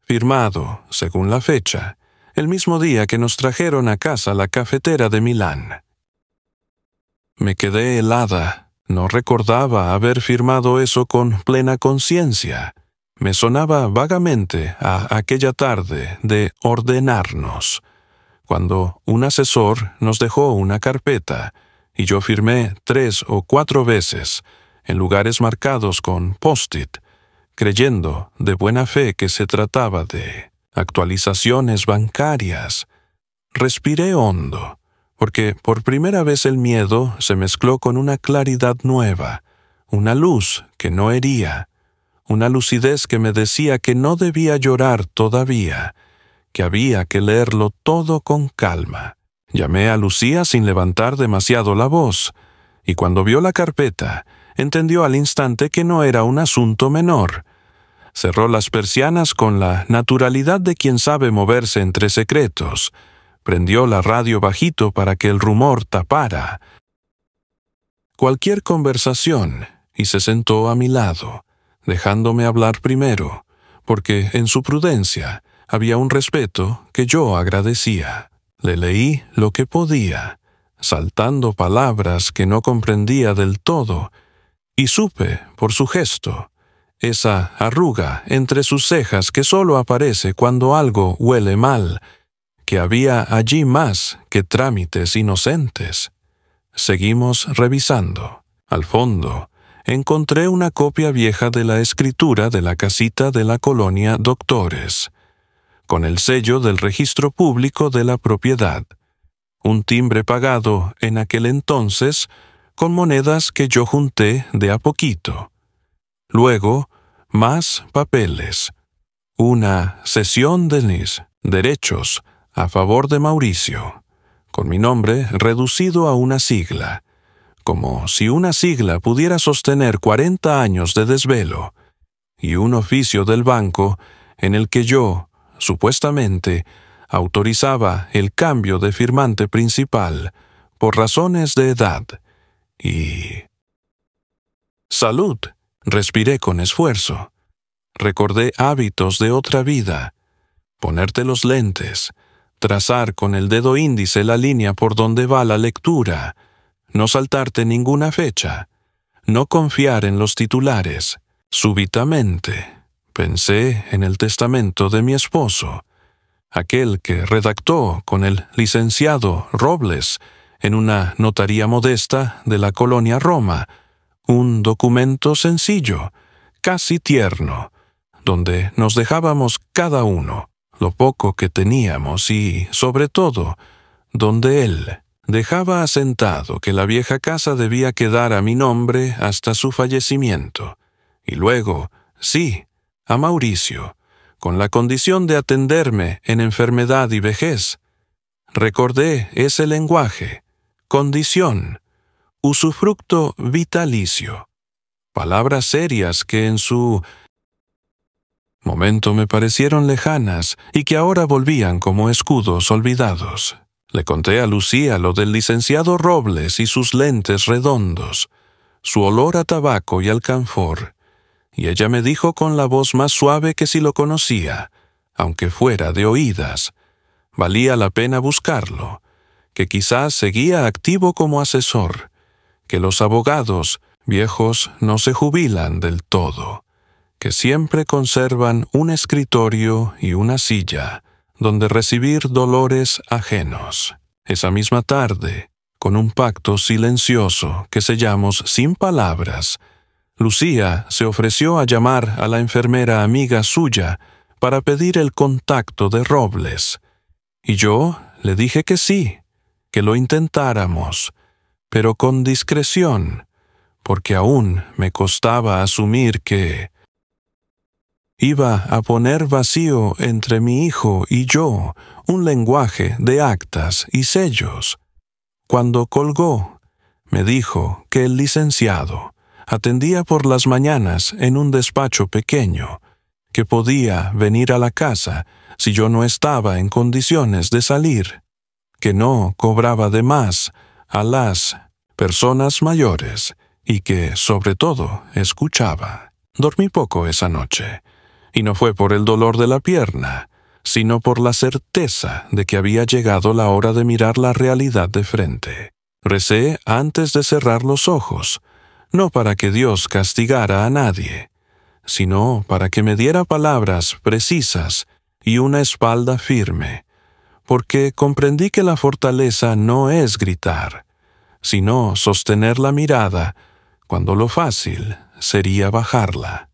firmado, según la fecha, el mismo día que nos trajeron a casa la cafetera de Milán. Me quedé helada, no recordaba haber firmado eso con plena conciencia. Me sonaba vagamente a aquella tarde de ordenarnos, cuando un asesor nos dejó una carpeta y yo firmé 3 o 4 veces en lugares marcados con post-it, creyendo de buena fe que se trataba de actualizaciones bancarias. Respiré hondo, porque por primera vez el miedo se mezcló con una claridad nueva, una luz que no hería, una lucidez que me decía que no debía llorar todavía, que había que leerlo todo con calma. Llamé a Lucía sin levantar demasiado la voz, y cuando vio la carpeta, entendió al instante que no era un asunto menor. Cerró las persianas con la naturalidad de quien sabe moverse entre secretos. Prendió la radio bajito para que el rumor tapara cualquier conversación y se sentó a mi lado, dejándome hablar primero, porque en su prudencia había un respeto que yo agradecía. Le leí lo que podía, saltando palabras que no comprendía del todo, y supe, por su gesto, esa arruga entre sus cejas que solo aparece cuando algo huele mal, que había allí más que trámites inocentes. Seguimos revisando. Al fondo, encontré una copia vieja de la escritura de la casita de la colonia Doctores, con el sello del registro público de la propiedad, un timbre pagado en aquel entonces con monedas que yo junté de a poquito. Luego, más papeles, una cesión de mis derechos a favor de Mauricio, con mi nombre reducido a una sigla, como si una sigla pudiera sostener 40 años de desvelo, y un oficio del banco en el que yo, supuestamente, autorizaba el cambio de firmante principal por razones de edad. Y... ¡Salud! Respiré con esfuerzo. Recordé hábitos de otra vida. Ponerte los lentes, trazar con el dedo índice la línea por donde va la lectura, no saltarte ninguna fecha, no confiar en los titulares. Súbitamente, pensé en el testamento de mi esposo, aquel que redactó con el licenciado Robles en una notaría modesta de la colonia Roma, un documento sencillo, casi tierno, donde nos dejábamos cada uno lo poco que teníamos y, sobre todo, donde él dejaba asentado que la vieja casa debía quedar a mi nombre hasta su fallecimiento, y luego, sí, a Mauricio, con la condición de atenderme en enfermedad y vejez. Recordé ese lenguaje, condición, usufructo vitalicio, palabras serias que en su momento me parecieron lejanas y que ahora volvían como escudos olvidados. Le conté a Lucía lo del licenciado Robles y sus lentes redondos, su olor a tabaco y alcanfor, y ella me dijo con la voz más suave que si lo conocía, aunque fuera de oídas, valía la pena buscarlo, que quizás seguía activo como asesor, que los abogados viejos no se jubilan del todo, que siempre conservan un escritorio y una silla donde recibir dolores ajenos. Esa misma tarde, con un pacto silencioso que sellamos sin palabras, Lucía se ofreció a llamar a la enfermera amiga suya para pedir el contacto de Robles, y yo le dije que sí, que lo intentáramos, pero con discreción, porque aún me costaba asumir que iba a poner vacío entre mi hijo y yo un lenguaje de actas y sellos. Cuando colgó, me dijo que el licenciado atendía por las mañanas en un despacho pequeño, que podía venir a la casa si yo no estaba en condiciones de salir, que no cobraba de más a las personas mayores y que, sobre todo, escuchaba. Dormí poco esa noche, y no fue por el dolor de la pierna, sino por la certeza de que había llegado la hora de mirar la realidad de frente. Recé antes de cerrar los ojos, no para que Dios castigara a nadie, sino para que me diera palabras precisas y una espalda firme, porque comprendí que la fortaleza no es gritar, sino sostener la mirada, cuando lo fácil sería bajarla.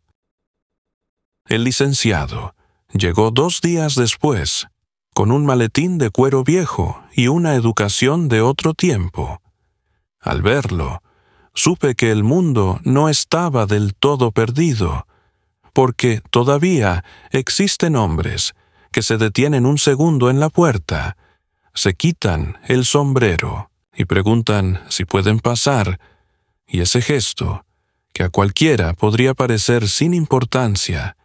El licenciado llegó 2 días después, con un maletín de cuero viejo y una educación de otro tiempo. Al verlo, supe que el mundo no estaba del todo perdido, porque todavía existen hombres que se detienen un segundo en la puerta, se quitan el sombrero y preguntan si pueden pasar, y ese gesto, que a cualquiera podría parecer sin importancia,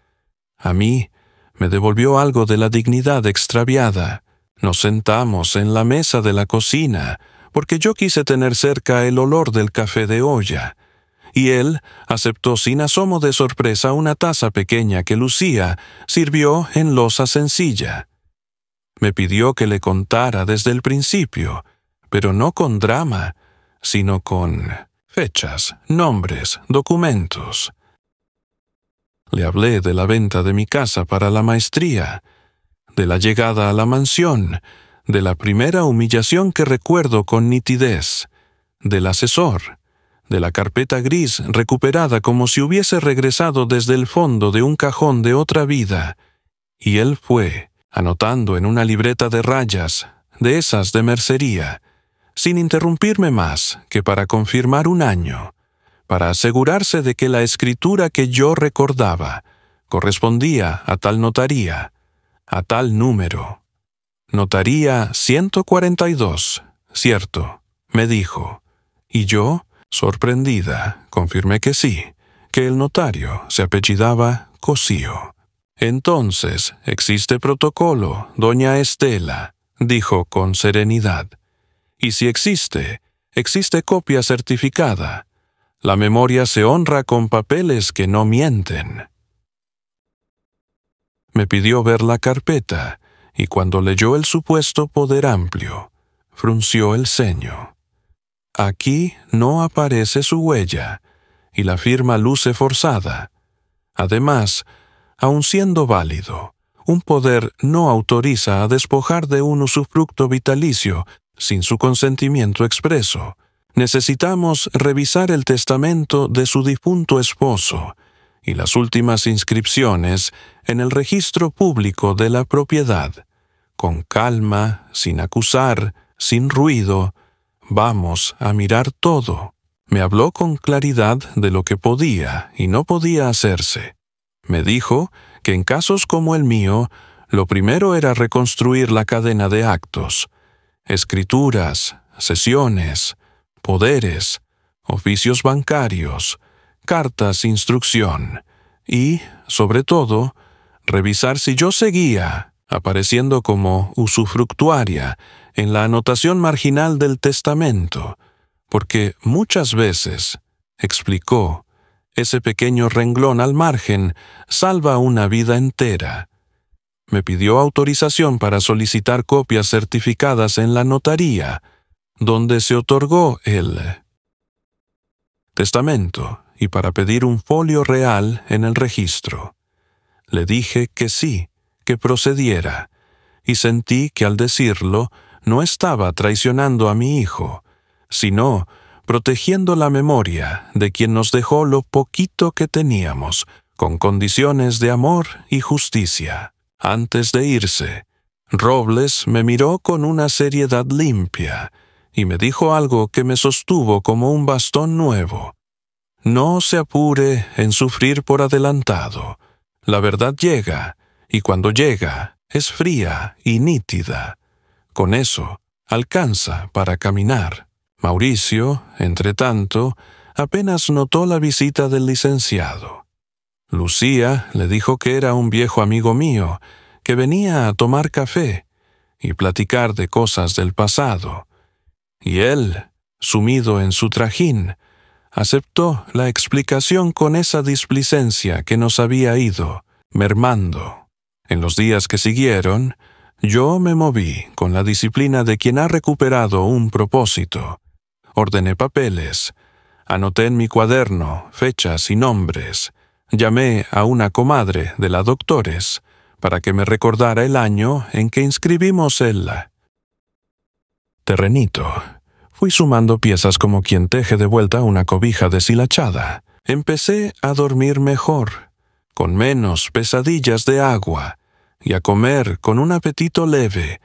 a mí me devolvió algo de la dignidad extraviada. Nos sentamos en la mesa de la cocina, porque yo quise tener cerca el olor del café de olla, y él aceptó sin asomo de sorpresa una taza pequeña que Lucía sirvió en loza sencilla. Me pidió que le contara desde el principio, pero no con drama, sino con fechas, nombres, documentos. Le hablé de la venta de mi casa para la maestría, de la llegada a la mansión, de la primera humillación que recuerdo con nitidez, del asesor, de la carpeta gris recuperada como si hubiese regresado desde el fondo de un cajón de otra vida, y él fue, anotando en una libreta de rayas, de esas de mercería, sin interrumpirme más que para confirmar un año, para asegurarse de que la escritura que yo recordaba correspondía a tal notaría, a tal número. Notaría 142, cierto, me dijo, y yo, sorprendida, confirmé que sí, que el notario se apellidaba Cosío. Entonces, existe protocolo, doña Estela, dijo con serenidad. Y si existe, existe copia certificada. La memoria se honra con papeles que no mienten. Me pidió ver la carpeta, y cuando leyó el supuesto poder amplio, frunció el ceño. Aquí no aparece su huella, y la firma luce forzada. Además, aun siendo válido, un poder no autoriza a despojar de un usufructo vitalicio sin su consentimiento expreso. Necesitamos revisar el testamento de su difunto esposo y las últimas inscripciones en el registro público de la propiedad. Con calma, sin acusar, sin ruido, vamos a mirar todo. Me habló con claridad de lo que podía y no podía hacerse. Me dijo que en casos como el mío, lo primero era reconstruir la cadena de actos, escrituras, sesiones, poderes, oficios bancarios, cartas de instrucción y, sobre todo, revisar si yo seguía apareciendo como usufructuaria en la anotación marginal del testamento, porque muchas veces, explicó, ese pequeño renglón al margen salva una vida entera. Me pidió autorización para solicitar copias certificadas en la notaría, donde se otorgó el testamento, y para pedir un folio real en el registro. Le dije que sí, que procediera, y sentí que al decirlo no estaba traicionando a mi hijo, sino protegiendo la memoria de quien nos dejó lo poquito que teníamos, con condiciones de amor y justicia. Antes de irse, Robles me miró con una seriedad limpia y me dijo algo que me sostuvo como un bastón nuevo. No se apure en sufrir por adelantado. La verdad llega, y cuando llega, es fría y nítida. Con eso, alcanza para caminar. Mauricio, entretanto, apenas notó la visita del licenciado. Lucía le dijo que era un viejo amigo mío, que venía a tomar café y platicar de cosas del pasado. Y él, sumido en su trajín, aceptó la explicación con esa displicencia que nos había ido mermando. En los días que siguieron, yo me moví con la disciplina de quien ha recuperado un propósito. Ordené papeles, anoté en mi cuaderno fechas y nombres, llamé a una comadre de la Doctores para que me recordara el año en que inscribimos el terrenito. Fui sumando piezas como quien teje de vuelta una cobija deshilachada. Empecé a dormir mejor, con menos pesadillas de agua, y a comer con un apetito leve,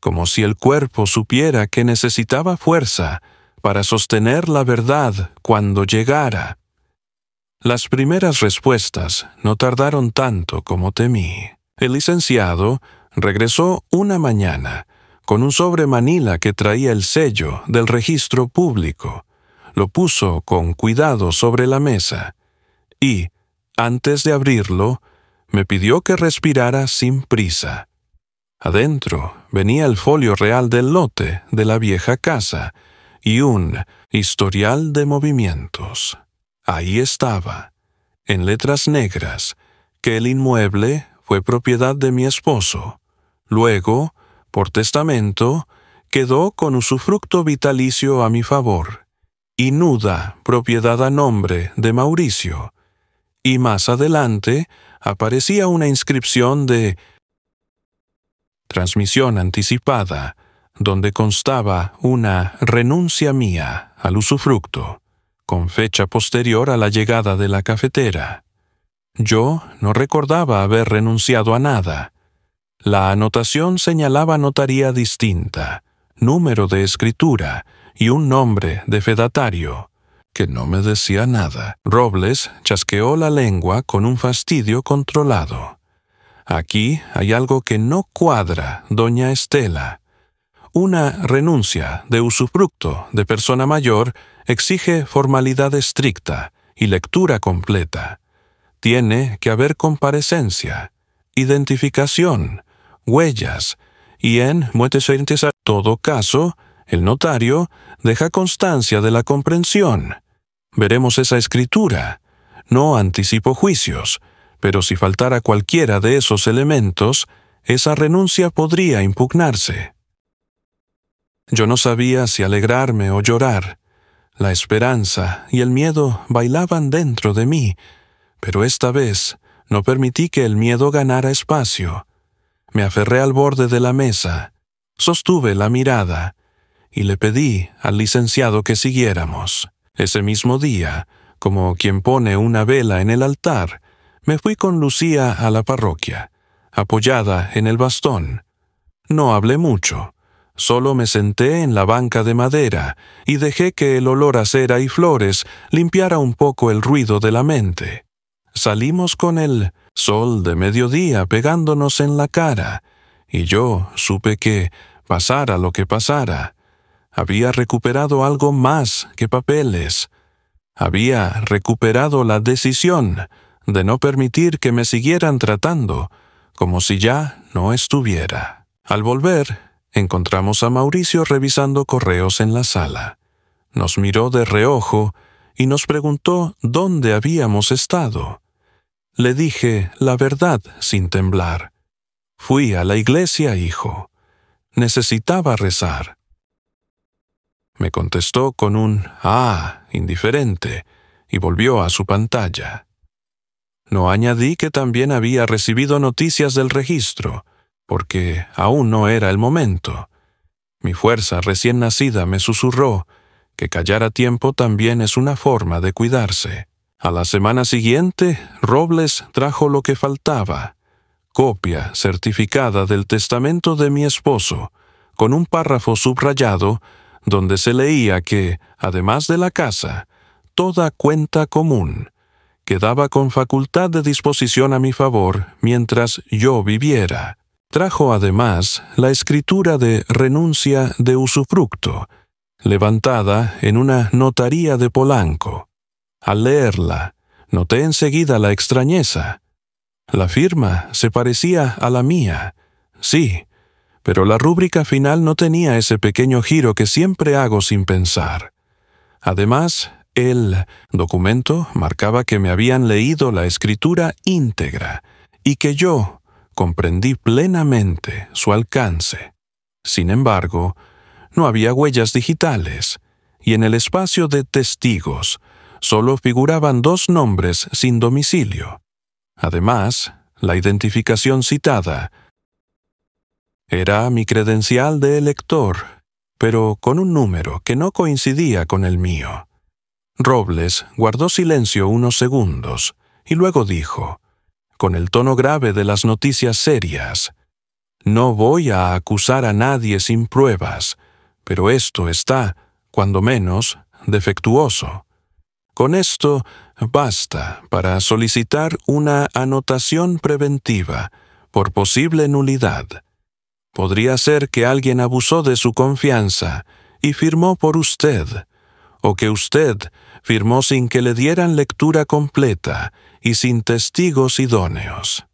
como si el cuerpo supiera que necesitaba fuerza para sostener la verdad cuando llegara. Las primeras respuestas no tardaron tanto como temí. El licenciado regresó una mañana con un sobre manila que traía el sello del registro público. Lo puso con cuidado sobre la mesa y, antes de abrirlo, me pidió que respirara sin prisa. Adentro venía el folio real del lote de la vieja casa y un historial de movimientos. Ahí estaba, en letras negras, que el inmueble fue propiedad de mi esposo. Luego, por testamento, quedó con usufructo vitalicio a mi favor, y nuda propiedad a nombre de Mauricio. Y más adelante aparecía una inscripción de transmisión anticipada, donde constaba una renuncia mía al usufructo, con fecha posterior a la llegada de la cafetera. Yo no recordaba haber renunciado a nada. La anotación señalaba notaría distinta, número de escritura y un nombre de fedatario, que no me decía nada. Robles chasqueó la lengua con un fastidio controlado. Aquí hay algo que no cuadra, doña Estela. Una renuncia de usufructo de persona mayor exige formalidad estricta y lectura completa. Tiene que haber comparecencia, identificación, huellas, y en todo caso, el notario deja constancia de la comprensión. Veremos esa escritura. No anticipo juicios, pero si faltara cualquiera de esos elementos, esa renuncia podría impugnarse. Yo no sabía si alegrarme o llorar. La esperanza y el miedo bailaban dentro de mí, pero esta vez no permití que el miedo ganara espacio. Me aferré al borde de la mesa, sostuve la mirada y le pedí al licenciado que siguiéramos. Ese mismo día, como quien pone una vela en el altar, me fui con Lucía a la parroquia, apoyada en el bastón. No hablé mucho. Solo me senté en la banca de madera y dejé que el olor a cera y flores limpiara un poco el ruido de la mente. Salimos con el sol de mediodía pegándonos en la cara, y yo supe que, pasara lo que pasara, había recuperado algo más que papeles. Había recuperado la decisión de no permitir que me siguieran tratando como si ya no estuviera. Al volver, encontramos a Mauricio revisando correos en la sala. Nos miró de reojo y nos preguntó dónde habíamos estado. Le dije la verdad sin temblar. Fui a la iglesia, hijo. Necesitaba rezar. Me contestó con un indiferente y volvió a su pantalla. No añadí que también había recibido noticias del registro, porque aún no era el momento. Mi fuerza recién nacida me susurró que callar a tiempo también es una forma de cuidarse. A la semana siguiente, Robles trajo lo que faltaba, copia certificada del testamento de mi esposo, con un párrafo subrayado donde se leía que, además de la casa, toda cuenta común quedaba con facultad de disposición a mi favor mientras yo viviera. Trajo además la escritura de renuncia de usufructo, levantada en una notaría de Polanco. Al leerla, noté enseguida la extrañeza. La firma se parecía a la mía, sí, pero la rúbrica final no tenía ese pequeño giro que siempre hago sin pensar. Además, el documento marcaba que me habían leído la escritura íntegra y que yo comprendí plenamente su alcance. Sin embargo, no había huellas digitales, y en el espacio de testigos solo figuraban 2 nombres sin domicilio. Además, la identificación citada. Era mi credencial de elector, pero con un número que no coincidía con el mío. Robles guardó silencio unos segundos y luego dijo, con el tono grave de las noticias serias, «No voy a acusar a nadie sin pruebas, pero esto está, cuando menos, defectuoso. Con esto basta para solicitar una anotación preventiva por posible nulidad. Podría ser que alguien abusó de su confianza y firmó por usted, o que usted firmó sin que le dieran lectura completa y sin testigos idóneos.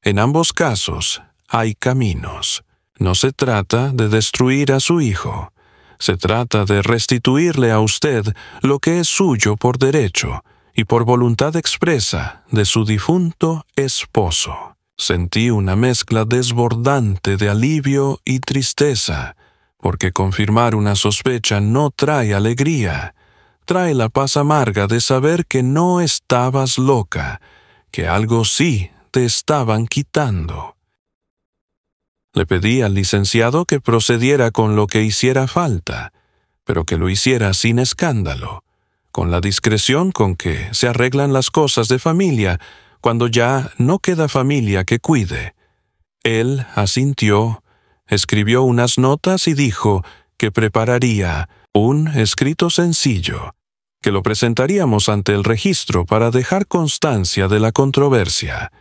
En ambos casos hay caminos. No se trata de destruir a su hijo. Se trata de restituirle a usted lo que es suyo por derecho y por voluntad expresa de su difunto esposo». Sentí una mezcla desbordante de alivio y tristeza, porque confirmar una sospecha no trae alegría, trae la paz amarga de saber que no estabas loca, que algo sí te estaban quitando. Le pedí al licenciado que procediera con lo que hiciera falta, pero que lo hiciera sin escándalo, con la discreción con que se arreglan las cosas de familia cuando ya no queda familia que cuide. Él asintió, escribió unas notas y dijo que prepararía un escrito sencillo, que lo presentaríamos ante el registro para dejar constancia de la controversia,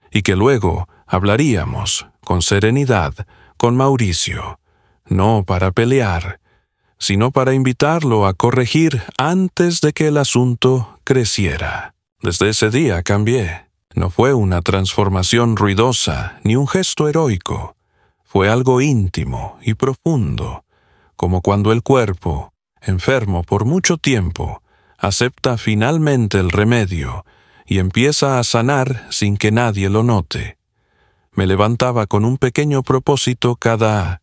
y que luego hablaríamos, con serenidad, con Mauricio, no para pelear, sino para invitarlo a corregir antes de que el asunto creciera. Desde ese día cambié. No fue una transformación ruidosa ni un gesto heroico. Fue algo íntimo y profundo, como cuando el cuerpo, enfermo por mucho tiempo, acepta finalmente el remedio y empieza a sanar sin que nadie lo note. Me levantaba con un pequeño propósito cada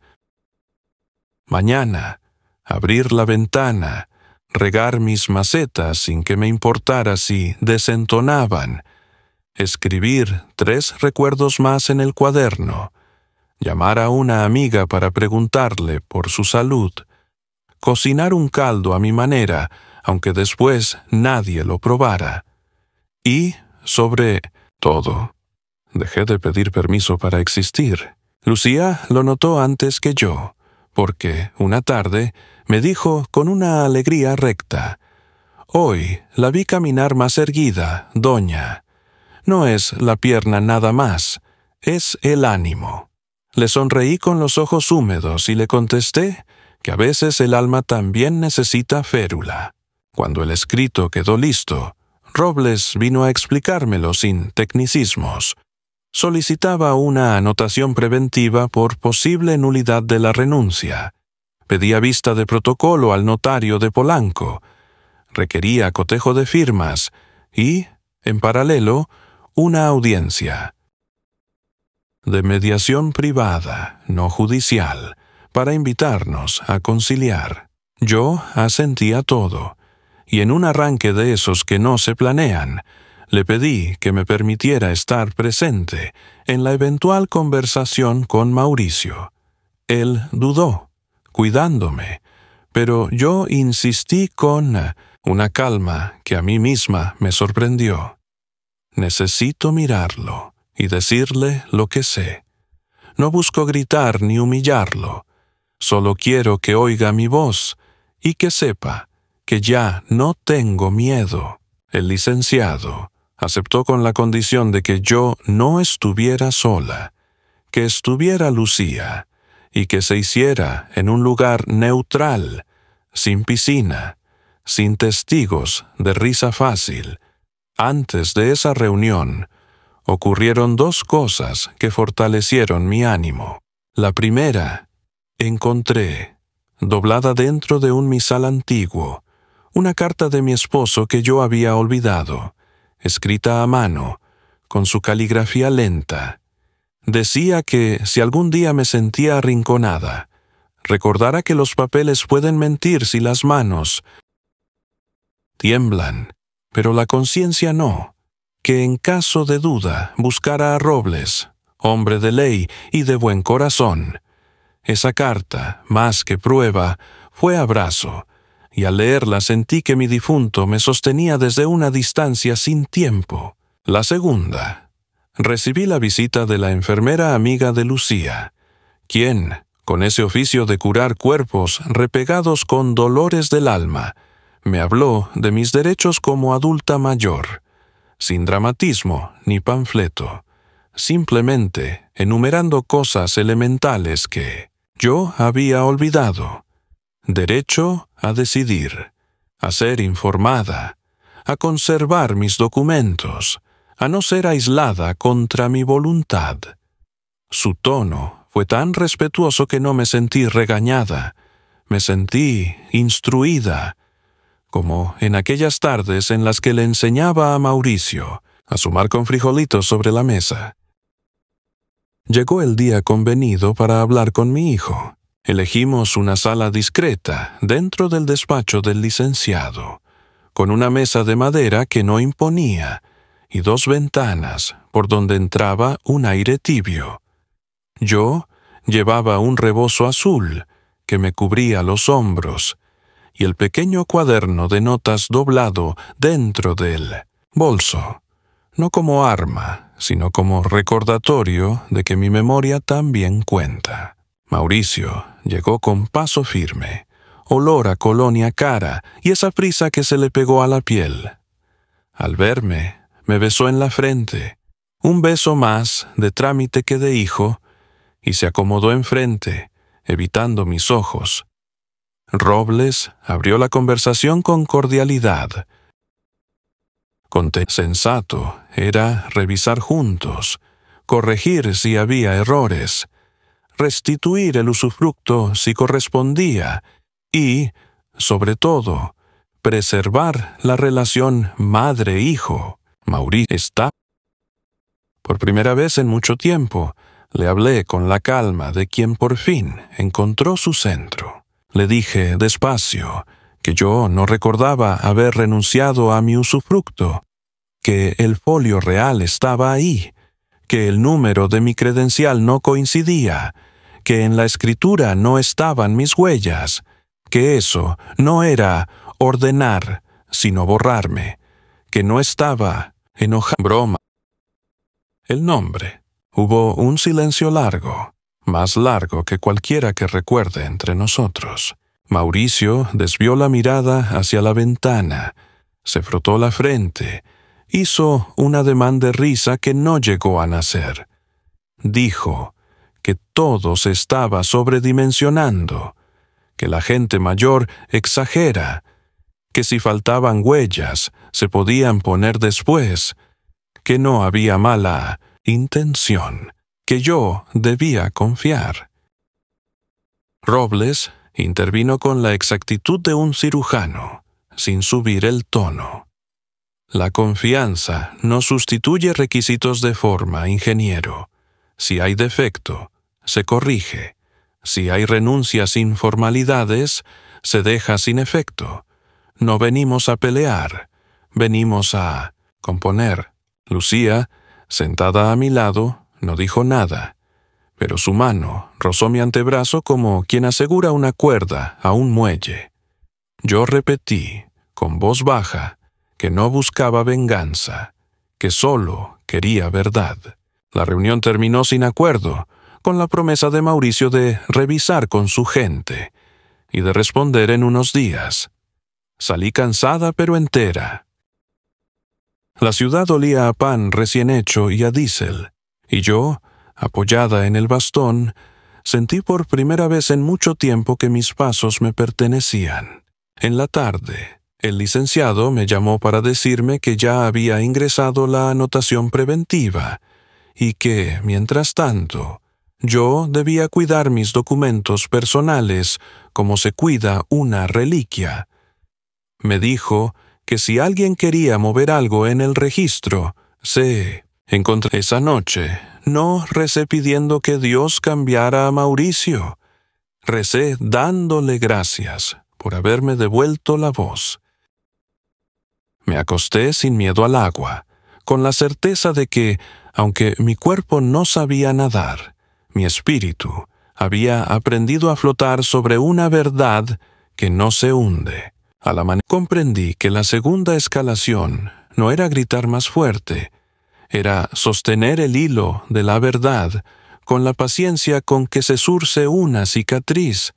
mañana, abrir la ventana, regar mis macetas sin que me importara si desentonaban, escribir 3 recuerdos más en el cuaderno, llamar a una amiga para preguntarle por su salud, cocinar un caldo a mi manera, aunque después nadie lo probara. Y, sobre todo, dejé de pedir permiso para existir. Lucía lo notó antes que yo, porque, una tarde, me dijo con una alegría recta, «Hoy la vi caminar más erguida, doña. No es la pierna nada más, es el ánimo». Le sonreí con los ojos húmedos y le contesté que a veces el alma también necesita férula. Cuando el escrito quedó listo, Robles vino a explicármelo sin tecnicismos. Solicitaba una anotación preventiva por posible nulidad de la renuncia. Pedía vista de protocolo al notario de Polanco. Requería cotejo de firmas y, en paralelo, una audiencia de mediación privada, no judicial, para invitarnos a conciliar. Yo asentí a todo, y en un arranque de esos que no se planean, le pedí que me permitiera estar presente en la eventual conversación con Mauricio. Él dudó, cuidándome, pero yo insistí con una calma que a mí misma me sorprendió. Necesito mirarlo y decirle lo que sé. No busco gritar ni humillarlo. Solo quiero que oiga mi voz y que sepa que ya no tengo miedo. El licenciado aceptó con la condición de que yo no estuviera sola, que estuviera Lucía y que se hiciera en un lugar neutral, sin piscina, sin testigos de risa fácil. Antes de esa reunión, ocurrieron 2 cosas que fortalecieron mi ánimo. La primera, encontré, doblada dentro de un misal antiguo, una carta de mi esposo que yo había olvidado, escrita a mano, con su caligrafía lenta. Decía que si algún día me sentía arrinconada, recordara que los papeles pueden mentir si las manos tiemblan, pero la conciencia no, que en caso de duda buscara a Robles, hombre de ley y de buen corazón. Esa carta, más que prueba, fue abrazo, y al leerla sentí que mi difunto me sostenía desde una distancia sin tiempo. La segunda. Recibí la visita de la enfermera amiga de Lucía, quien, con ese oficio de curar cuerpos repegados con dolores del alma, me habló de mis derechos como adulta mayor, sin dramatismo ni panfleto, simplemente enumerando cosas elementales que yo había olvidado. Derecho a decidir, a ser informada, a conservar mis documentos, a no ser aislada contra mi voluntad. Su tono fue tan respetuoso que no me sentí regañada, me sentí instruida, como en aquellas tardes en las que le enseñaba a Mauricio a sumar con frijolitos sobre la mesa. Llegó el día convenido para hablar con mi hijo. Elegimos una sala discreta dentro del despacho del licenciado, con una mesa de madera que no imponía y 2 ventanas por donde entraba un aire tibio. Yo llevaba un rebozo azul que me cubría los hombros y el pequeño cuaderno de notas doblado dentro del bolso, no como arma, sino como recordatorio de que mi memoria también cuenta. Mauricio llegó con paso firme, olor a colonia cara y esa prisa que se le pegó a la piel. Al verme, me besó en la frente, un beso más de trámite que de hijo, y se acomodó enfrente, evitando mis ojos. Robles abrió la conversación con cordialidad. Sensato era revisar juntos, corregir si había errores, restituir el usufructo si correspondía y, sobre todo, preservar la relación madre-hijo. Mauricio está. Por primera vez en mucho tiempo, le hablé con la calma de quien por fin encontró su centro. Le dije despacio que yo no recordaba haber renunciado a mi usufructo, que el folio real estaba ahí, que el número de mi credencial no coincidía, que en la escritura no estaban mis huellas, que eso no era ordenar, sino borrarme, que no estaba broma. El nombre. Hubo un silencio largo, más largo que cualquiera que recuerde entre nosotros. Mauricio desvió la mirada hacia la ventana, se frotó la frente, hizo un ademán de risa que no llegó a nacer. Dijo que todo se estaba sobredimensionando, que la gente mayor exagera, que si faltaban huellas se podían poner después, que no había mala intención, que yo debía confiar. Robles intervino con la exactitud de un cirujano, sin subir el tono. La confianza no sustituye requisitos de forma, ingeniero. Si hay defecto, se corrige. Si hay renuncia sin formalidades, se deja sin efecto. No venimos a pelear, venimos a componer. Lucía, sentada a mi lado, no dijo nada, pero su mano rozó mi antebrazo como quien asegura una cuerda a un muelle. Yo repetí, con voz baja, que no buscaba venganza, que solo quería verdad. La reunión terminó sin acuerdo, con la promesa de Mauricio de revisar con su gente y de responder en unos días. Salí cansada pero entera. La ciudad olía a pan recién hecho y a diésel, y yo, apoyada en el bastón, sentí por primera vez en mucho tiempo que mis pasos me pertenecían. En la tarde, el licenciado me llamó para decirme que ya había ingresado la anotación preventiva y que, mientras tanto, yo debía cuidar mis documentos personales como se cuida una reliquia. Me dijo que si alguien quería mover algo en el registro, se encontré esa noche. No recé pidiendo que Dios cambiara a Mauricio. Recé dándole gracias por haberme devuelto la voz. Me acosté sin miedo al agua, con la certeza de que, aunque mi cuerpo no sabía nadar, mi espíritu había aprendido a flotar sobre una verdad que no se hunde. Comprendí que la segunda escalación no era gritar más fuerte, era sostener el hilo de la verdad con la paciencia con que se zurce una cicatriz,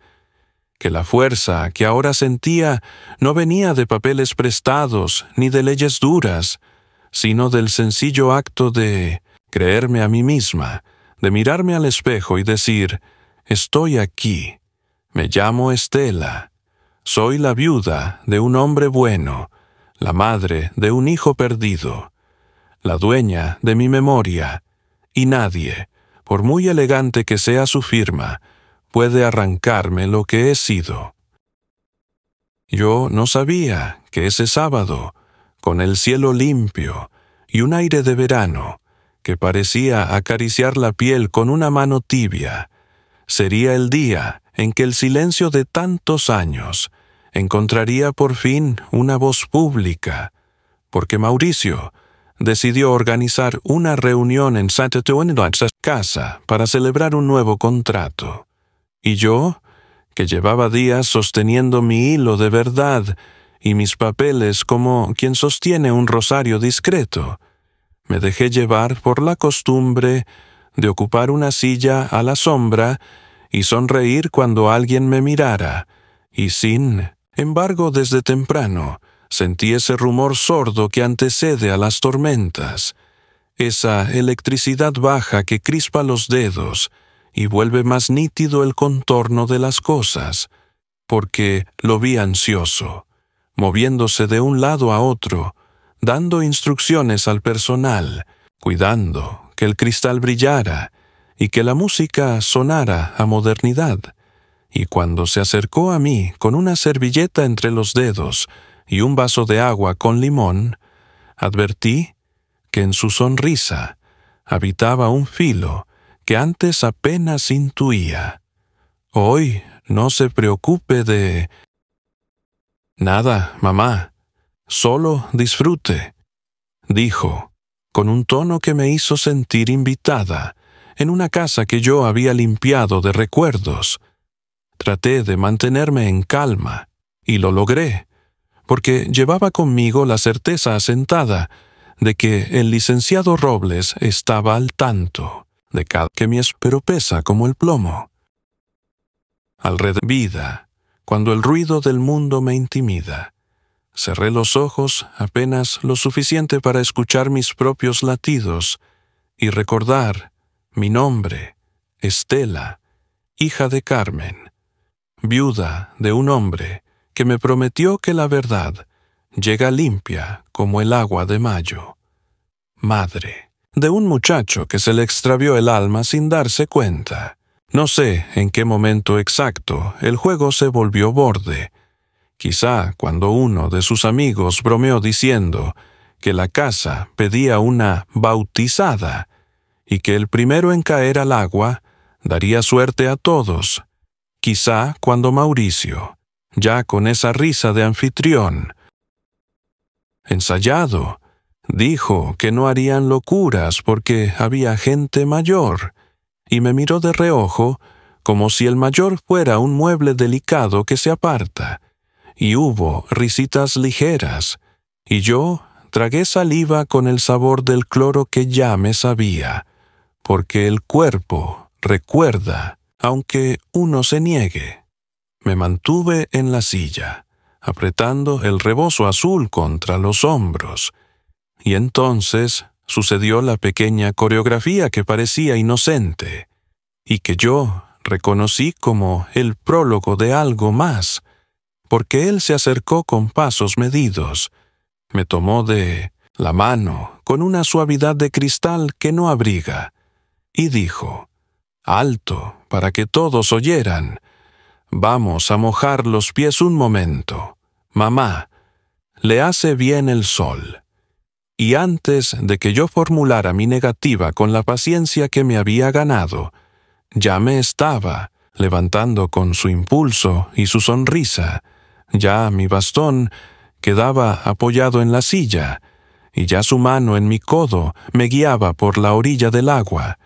que la fuerza que ahora sentía no venía de papeles prestados ni de leyes duras, sino del sencillo acto de creerme a mí misma, de mirarme al espejo y decir: estoy aquí, me llamo Estela, soy la viuda de un hombre bueno, la madre de un hijo perdido, la dueña de mi memoria, y nadie, por muy elegante que sea su firma, puede arrancarme lo que he sido. Yo no sabía que ese sábado, con el cielo limpio y un aire de verano que parecía acariciar la piel con una mano tibia, sería el día en que el silencio de tantos años encontraría por fin una voz pública, porque Mauricio decidió organizar una reunión en Santa Teodosia casa para celebrar un nuevo contrato. Y yo, que llevaba días sosteniendo mi hilo de verdad y mis papeles como quien sostiene un rosario discreto, me dejé llevar por la costumbre de ocupar una silla a la sombra y sonreír cuando alguien me mirara, y sin embargo desde temprano sentí ese rumor sordo que antecede a las tormentas, esa electricidad baja que crispa los dedos y vuelve más nítido el contorno de las cosas, porque lo vi ansioso, moviéndose de un lado a otro, dando instrucciones al personal, cuidando que el cristal brillara y que la música sonara a modernidad. Y cuando se acercó a mí con una servilleta entre los dedos y un vaso de agua con limón, advertí que en su sonrisa habitaba un filo que antes apenas intuía. Hoy no se preocupe de nada, mamá, solo disfrute, dijo, con un tono que me hizo sentir invitada en una casa que yo había limpiado de recuerdos. Traté de mantenerme en calma, y lo logré, porque llevaba conmigo la certeza asentada de que el licenciado Robles estaba al tanto de cada que mi espero pesa como el plomo. Alrededor vida, cuando el ruido del mundo me intimida, cerré los ojos apenas lo suficiente para escuchar mis propios latidos y recordar mi nombre, Estela, hija de Carmen, viuda de un hombre que me prometió que la verdad llega limpia como el agua de mayo. Madre de un muchacho que se le extravió el alma sin darse cuenta. No sé en qué momento exacto el juego se volvió borde. Quizá cuando uno de sus amigos bromeó diciendo que la casa pedía una bautizada y que el primero en caer al agua daría suerte a todos. Quizá cuando Mauricio, ya con esa risa de anfitrión ensayado, dijo que no harían locuras porque había gente mayor, y me miró de reojo como si el mayor fuera un mueble delicado que se aparta, y hubo risitas ligeras, y yo tragué saliva con el sabor del cloro que ya me sabía, porque el cuerpo recuerda, aunque uno se niegue. Me mantuve en la silla, apretando el rebozo azul contra los hombros, y entonces sucedió la pequeña coreografía que parecía inocente, y que yo reconocí como el prólogo de algo más, porque él se acercó con pasos medidos, me tomó de la mano con una suavidad de cristal que no abriga, y dijo, alto, para que todos oyeran, vamos a mojar los pies un momento. Mamá, le hace bien el sol. Y antes de que yo formulara mi negativa con la paciencia que me había ganado, ya me estaba levantando con su impulso y su sonrisa. Ya mi bastón quedaba apoyado en la silla, y ya su mano en mi codo me guiaba por la orilla del agua,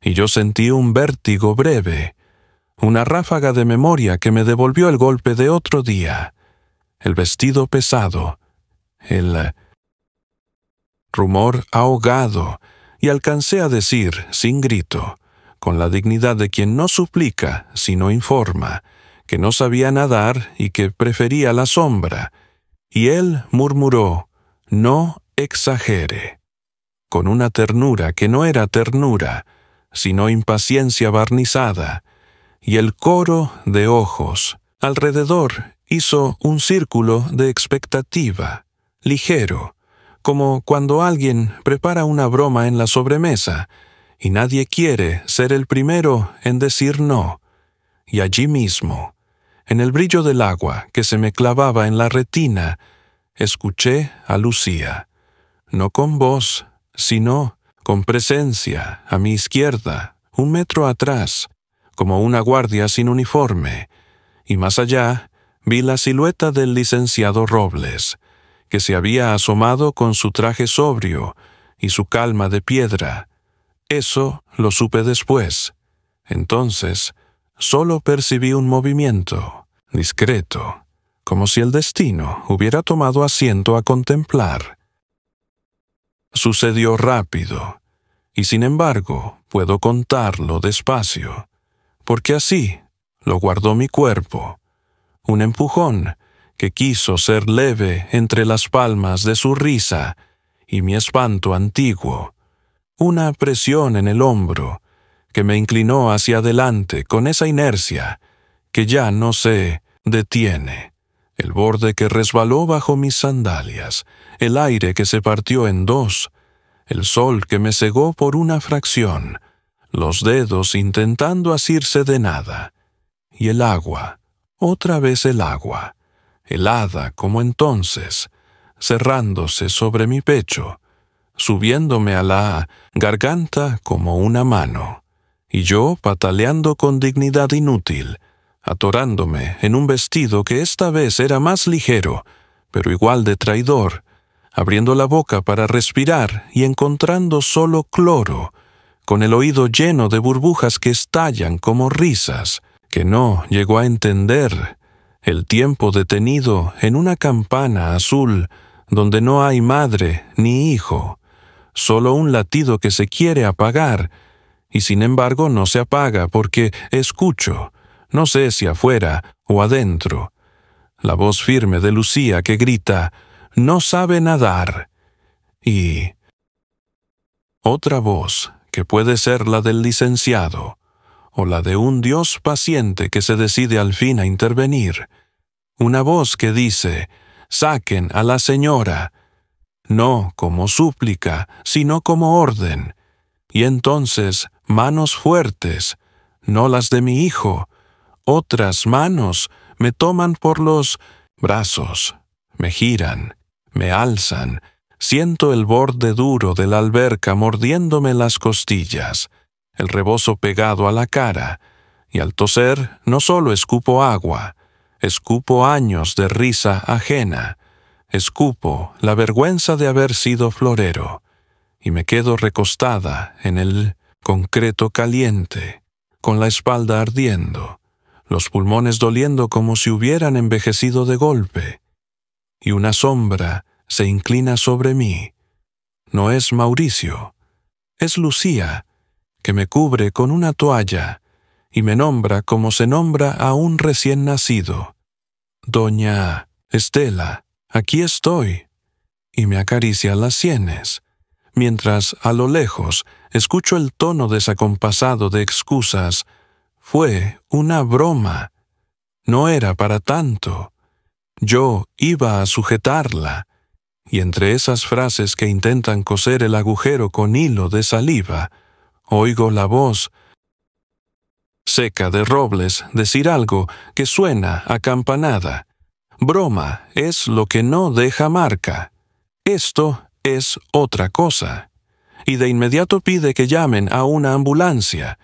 y yo sentí un vértigo breve, una ráfaga de memoria que me devolvió el golpe de otro día, el vestido pesado, el rumor ahogado, y alcancé a decir, sin grito, con la dignidad de quien no suplica, sino informa, que no sabía nadar y que prefería la sombra, y él murmuró, «No exagere», con una ternura que no era ternura, sino impaciencia barnizada, y el coro de ojos alrededor hizo un círculo de expectativa, ligero, como cuando alguien prepara una broma en la sobremesa, y nadie quiere ser el primero en decir no. Y allí mismo, en el brillo del agua que se me clavaba en la retina, escuché a Lucía, no con voz, sino con presencia, a mi izquierda, 1 metro atrás, como una guardia sin uniforme, y más allá vi la silueta del licenciado Robles, que se había asomado con su traje sobrio y su calma de piedra. Eso lo supe después. Entonces, solo percibí un movimiento, discreto, como si el destino hubiera tomado asiento a contemplar. Sucedió rápido, y sin embargo puedo contarlo despacio, porque así lo guardó mi cuerpo, un empujón que quiso ser leve entre las palmas de su risa y mi espanto antiguo, una presión en el hombro que me inclinó hacia adelante con esa inercia que ya no se detiene, el borde que resbaló bajo mis sandalias, el aire que se partió en dos, el sol que me cegó por una fracción, los dedos intentando asirse de nada, y el agua, otra vez el agua, helada como entonces, cerrándose sobre mi pecho, subiéndome a la garganta como una mano, y yo pataleando con dignidad inútil, atorándome en un vestido que esta vez era más ligero, pero igual de traidor, abriendo la boca para respirar y encontrando solo cloro, con el oído lleno de burbujas que estallan como risas, que no llegó a entender, el tiempo detenido en una campana azul donde no hay madre ni hijo, solo un latido que se quiere apagar, y sin embargo no se apaga porque escucho, no sé si afuera o adentro, la voz firme de Lucía que grita, «No sabe nadar», y otra voz que puede ser la del licenciado, o la de un Dios paciente que se decide al fin a intervenir, una voz que dice, «Saquen a la señora», no como súplica, sino como orden, y entonces manos fuertes, no las de mi hijo, otras manos me toman por los brazos, me giran, me alzan, siento el borde duro de la alberca mordiéndome las costillas, el rebozo pegado a la cara, y al toser no solo escupo agua, escupo años de risa ajena, escupo la vergüenza de haber sido florero, y me quedo recostada en el concreto caliente, con la espalda ardiendo, los pulmones doliendo como si hubieran envejecido de golpe, y una sombra se inclina sobre mí. No es Mauricio, es Lucía, que me cubre con una toalla y me nombra como se nombra a un recién nacido. «Doña Estela, aquí estoy», y me acaricia las sienes, mientras a lo lejos escucho el tono desacompasado de excusas. Fue una broma. No era para tanto. Yo iba a sujetarla, y entre esas frases que intentan coser el agujero con hilo de saliva, oigo la voz seca de Robles decir algo que suena a campanada. Broma es lo que no deja marca. Esto es otra cosa. Y de inmediato pide que llamen a una ambulancia,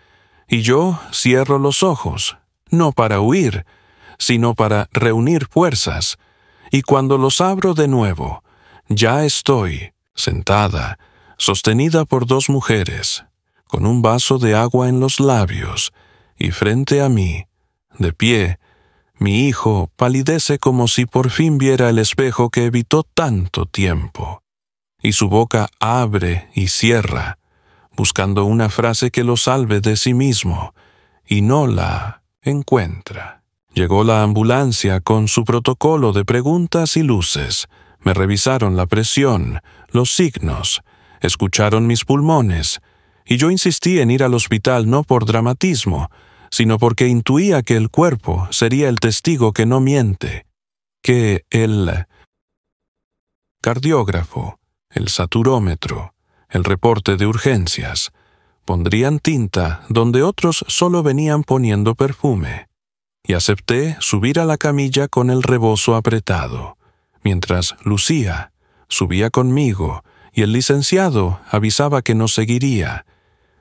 y yo cierro los ojos, no para huir, sino para reunir fuerzas, y cuando los abro de nuevo, ya estoy sentada, sostenida por dos mujeres, con un vaso de agua en los labios, y frente a mí, de pie, mi hijo palidece como si por fin viera el espejo que evitó tanto tiempo, y su boca abre y cierra, buscando una frase que lo salve de sí mismo, y no la encuentra. Llegó la ambulancia con su protocolo de preguntas y luces. Me revisaron la presión, los signos, escucharon mis pulmones, y yo insistí en ir al hospital no por dramatismo, sino porque intuía que el cuerpo sería el testigo que no miente, que el cardiógrafo, el saturómetro, el reporte de urgencias, pondrían tinta donde otros solo venían poniendo perfume. Y acepté subir a la camilla con el rebozo apretado, mientras Lucía subía conmigo y el licenciado avisaba que nos seguiría,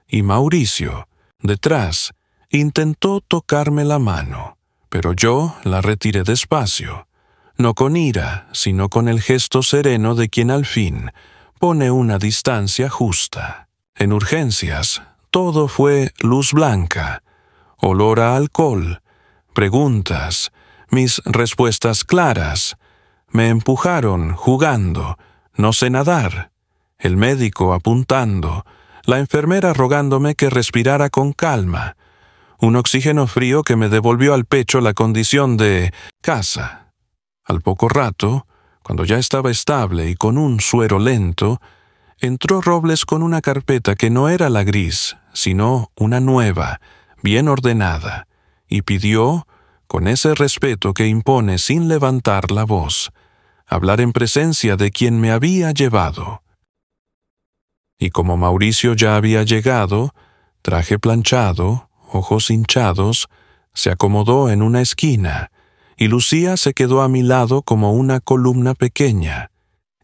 y Mauricio, detrás, intentó tocarme la mano, pero yo la retiré despacio, no con ira, sino con el gesto sereno de quien al fin pone una distancia justa. En urgencias, todo fue luz blanca, olor a alcohol, preguntas, mis respuestas claras. Me empujaron jugando, no sé nadar, el médico apuntando, la enfermera rogándome que respirara con calma, un oxígeno frío que me devolvió al pecho la condición de casa. Al poco rato, cuando ya estaba estable y con un suero lento, entró Robles con una carpeta que no era la gris, sino una nueva, bien ordenada, y pidió, con ese respeto que impone sin levantar la voz, hablar en presencia de quien me había llevado. Y como Mauricio ya había llegado, traje planchado, ojos hinchados, se acomodó en una esquina, y Lucía se quedó a mi lado como una columna pequeña,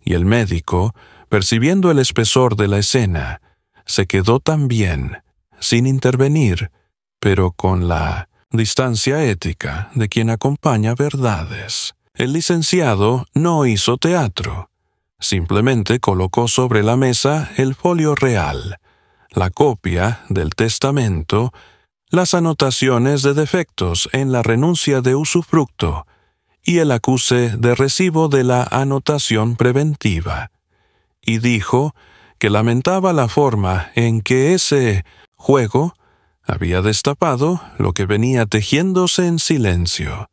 y el médico, percibiendo el espesor de la escena, se quedó también, sin intervenir, pero con la distancia ética de quien acompaña verdades. El licenciado no hizo teatro. Simplemente colocó sobre la mesa el folio real, la copia del testamento, las anotaciones de defectos en la renuncia de usufructo y el acuse de recibo de la anotación preventiva, y dijo que lamentaba la forma en que ese juego había destapado lo que venía tejiéndose en silencio,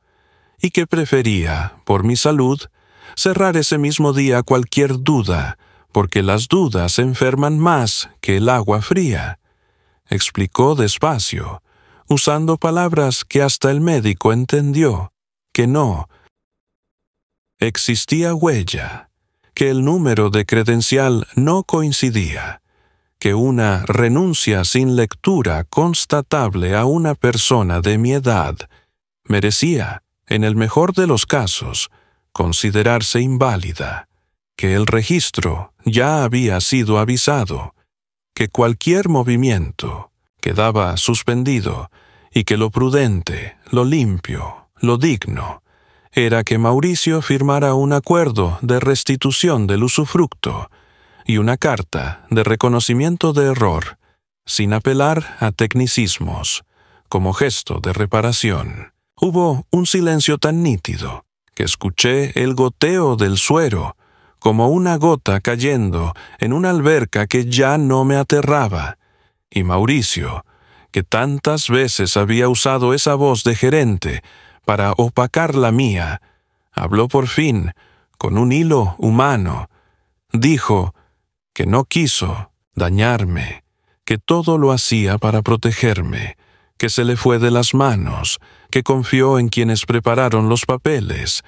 y que prefería, por mi salud, cerrar ese mismo día cualquier duda, porque las dudas enferman más que el agua fría. Explicó despacio, usando palabras que hasta el médico entendió, que no existía huella, que el número de credencial no coincidía, que una renuncia sin lectura constatable a una persona de mi edad merecía, en el mejor de los casos, considerarse inválida, que el registro ya había sido avisado, que cualquier movimiento quedaba suspendido y que lo prudente, lo limpio, lo digno, era que Mauricio firmara un acuerdo de restitución del usufructo y una carta de reconocimiento de error, sin apelar a tecnicismos, como gesto de reparación. Hubo un silencio tan nítido que escuché el goteo del suero, como una gota cayendo en una alberca que ya no me aterraba, y Mauricio, que tantas veces había usado esa voz de gerente para opacar la mía, habló por fin, con un hilo humano, dijo que no quiso dañarme, que todo lo hacía para protegerme, que se le fue de las manos, que confió en quienes prepararon los papeles,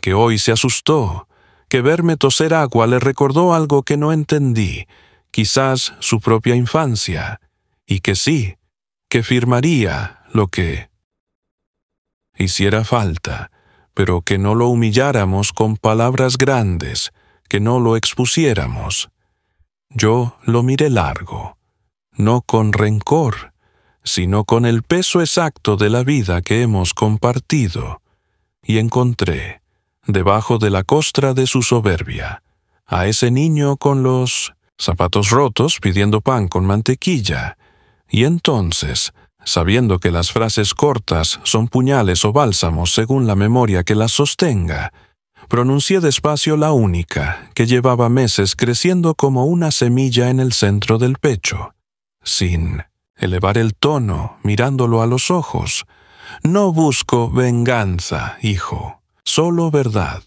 que hoy se asustó, que verme toser agua le recordó algo que no entendí, quizás su propia infancia, y que sí, que firmaría lo que hiciera falta, pero que no lo humilláramos con palabras grandes, que no lo expusiéramos. Yo lo miré largo, no con rencor, sino con el peso exacto de la vida que hemos compartido, y encontré, debajo de la costra de su soberbia, a ese niño con los zapatos rotos pidiendo pan con mantequilla. Y entonces, sabiendo que las frases cortas son puñales o bálsamos según la memoria que las sostenga, pronuncié despacio la única, que llevaba meses creciendo como una semilla en el centro del pecho, sin elevar el tono, mirándolo a los ojos. No busco venganza, hijo, solo verdad.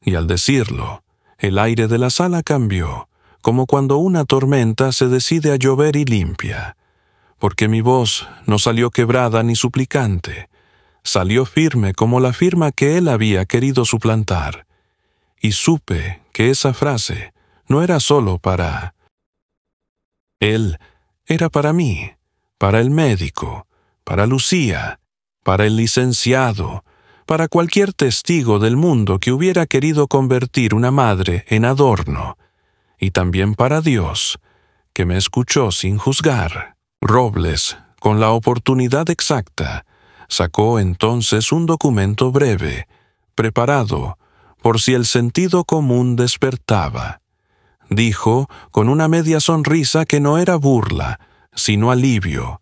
Y al decirlo, el aire de la sala cambió, como cuando una tormenta se decide a llover y limpia, porque mi voz no salió quebrada ni suplicante, salió firme como la firma que él había querido suplantar, y supe que esa frase no era solo para él, era para mí, para el médico, para Lucía, para el licenciado, para cualquier testigo del mundo que hubiera querido convertir una madre en adorno, y también para Dios, que me escuchó sin juzgar. Robles, con la oportunidad exacta, sacó entonces un documento breve, preparado, por si el sentido común despertaba. Dijo, con una media sonrisa que no era burla, sino alivio,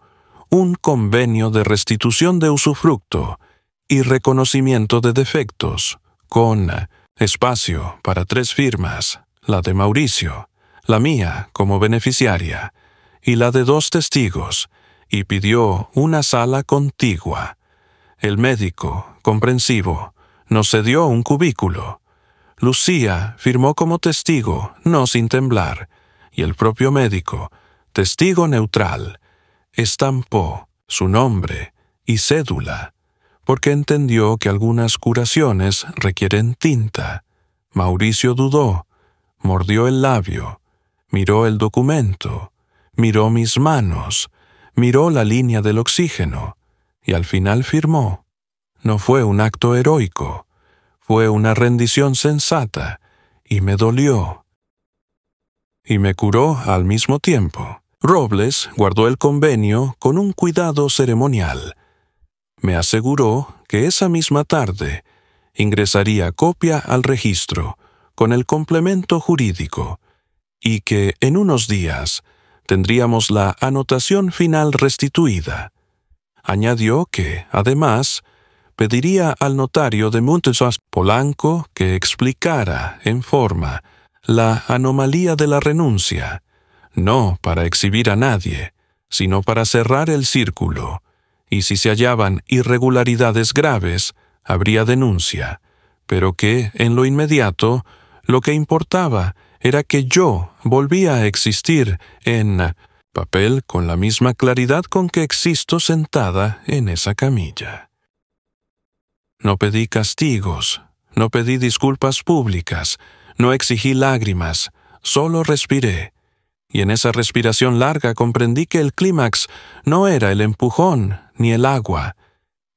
un convenio de restitución de usufructo y reconocimiento de defectos, con espacio para 3 firmas, la de Mauricio, la mía como beneficiaria, y la de 2 testigos, y pidió una sala contigua. El médico, comprensivo, nos cedió un cubículo. Lucía firmó como testigo, no sin temblar, y el propio médico, testigo neutral, estampó su nombre y cédula, porque entendió que algunas curaciones requieren tinta. Mauricio dudó, mordió el labio, miró el documento, miró mis manos, miró la línea del oxígeno, y al final firmó. No fue un acto heroico, fue una rendición sensata, y me dolió. Y me curó al mismo tiempo. Robles guardó el convenio con un cuidado ceremonial. Me aseguró que esa misma tarde ingresaría copia al registro con el complemento jurídico y que en unos días tendríamos la anotación final restituida. Añadió que, además, pediría al notario de Montesas Polanco que explicara en forma la anomalía de la renuncia, no para exhibir a nadie, sino para cerrar el círculo, y si se hallaban irregularidades graves, habría denuncia, pero que, en lo inmediato, lo que importaba era que yo volvía a existir en papel con la misma claridad con que existo sentada en esa camilla. No pedí castigos, no pedí disculpas públicas, no exigí lágrimas, solo respiré. Y en esa respiración larga comprendí que el clímax no era el empujón ni el agua,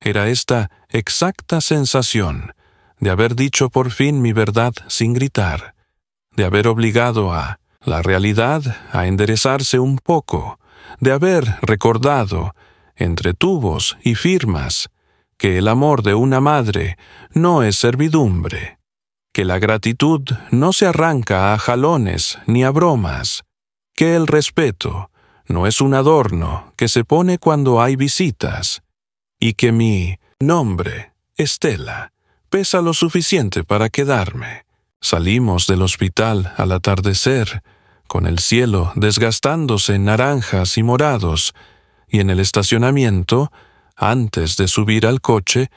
era esta exacta sensación de haber dicho por fin mi verdad sin gritar, de haber obligado a la realidad a enderezarse un poco, de haber recordado, entre tubos y firmas, que el amor de una madre no es servidumbre, que la gratitud no se arranca a jalones ni a bromas, que el respeto no es un adorno que se pone cuando hay visitas, y que mi nombre, Estela, pesa lo suficiente para quedarme. Salimos del hospital al atardecer, con el cielo desgastándose en naranjas y morados, y en el estacionamiento, antes de subir al coche,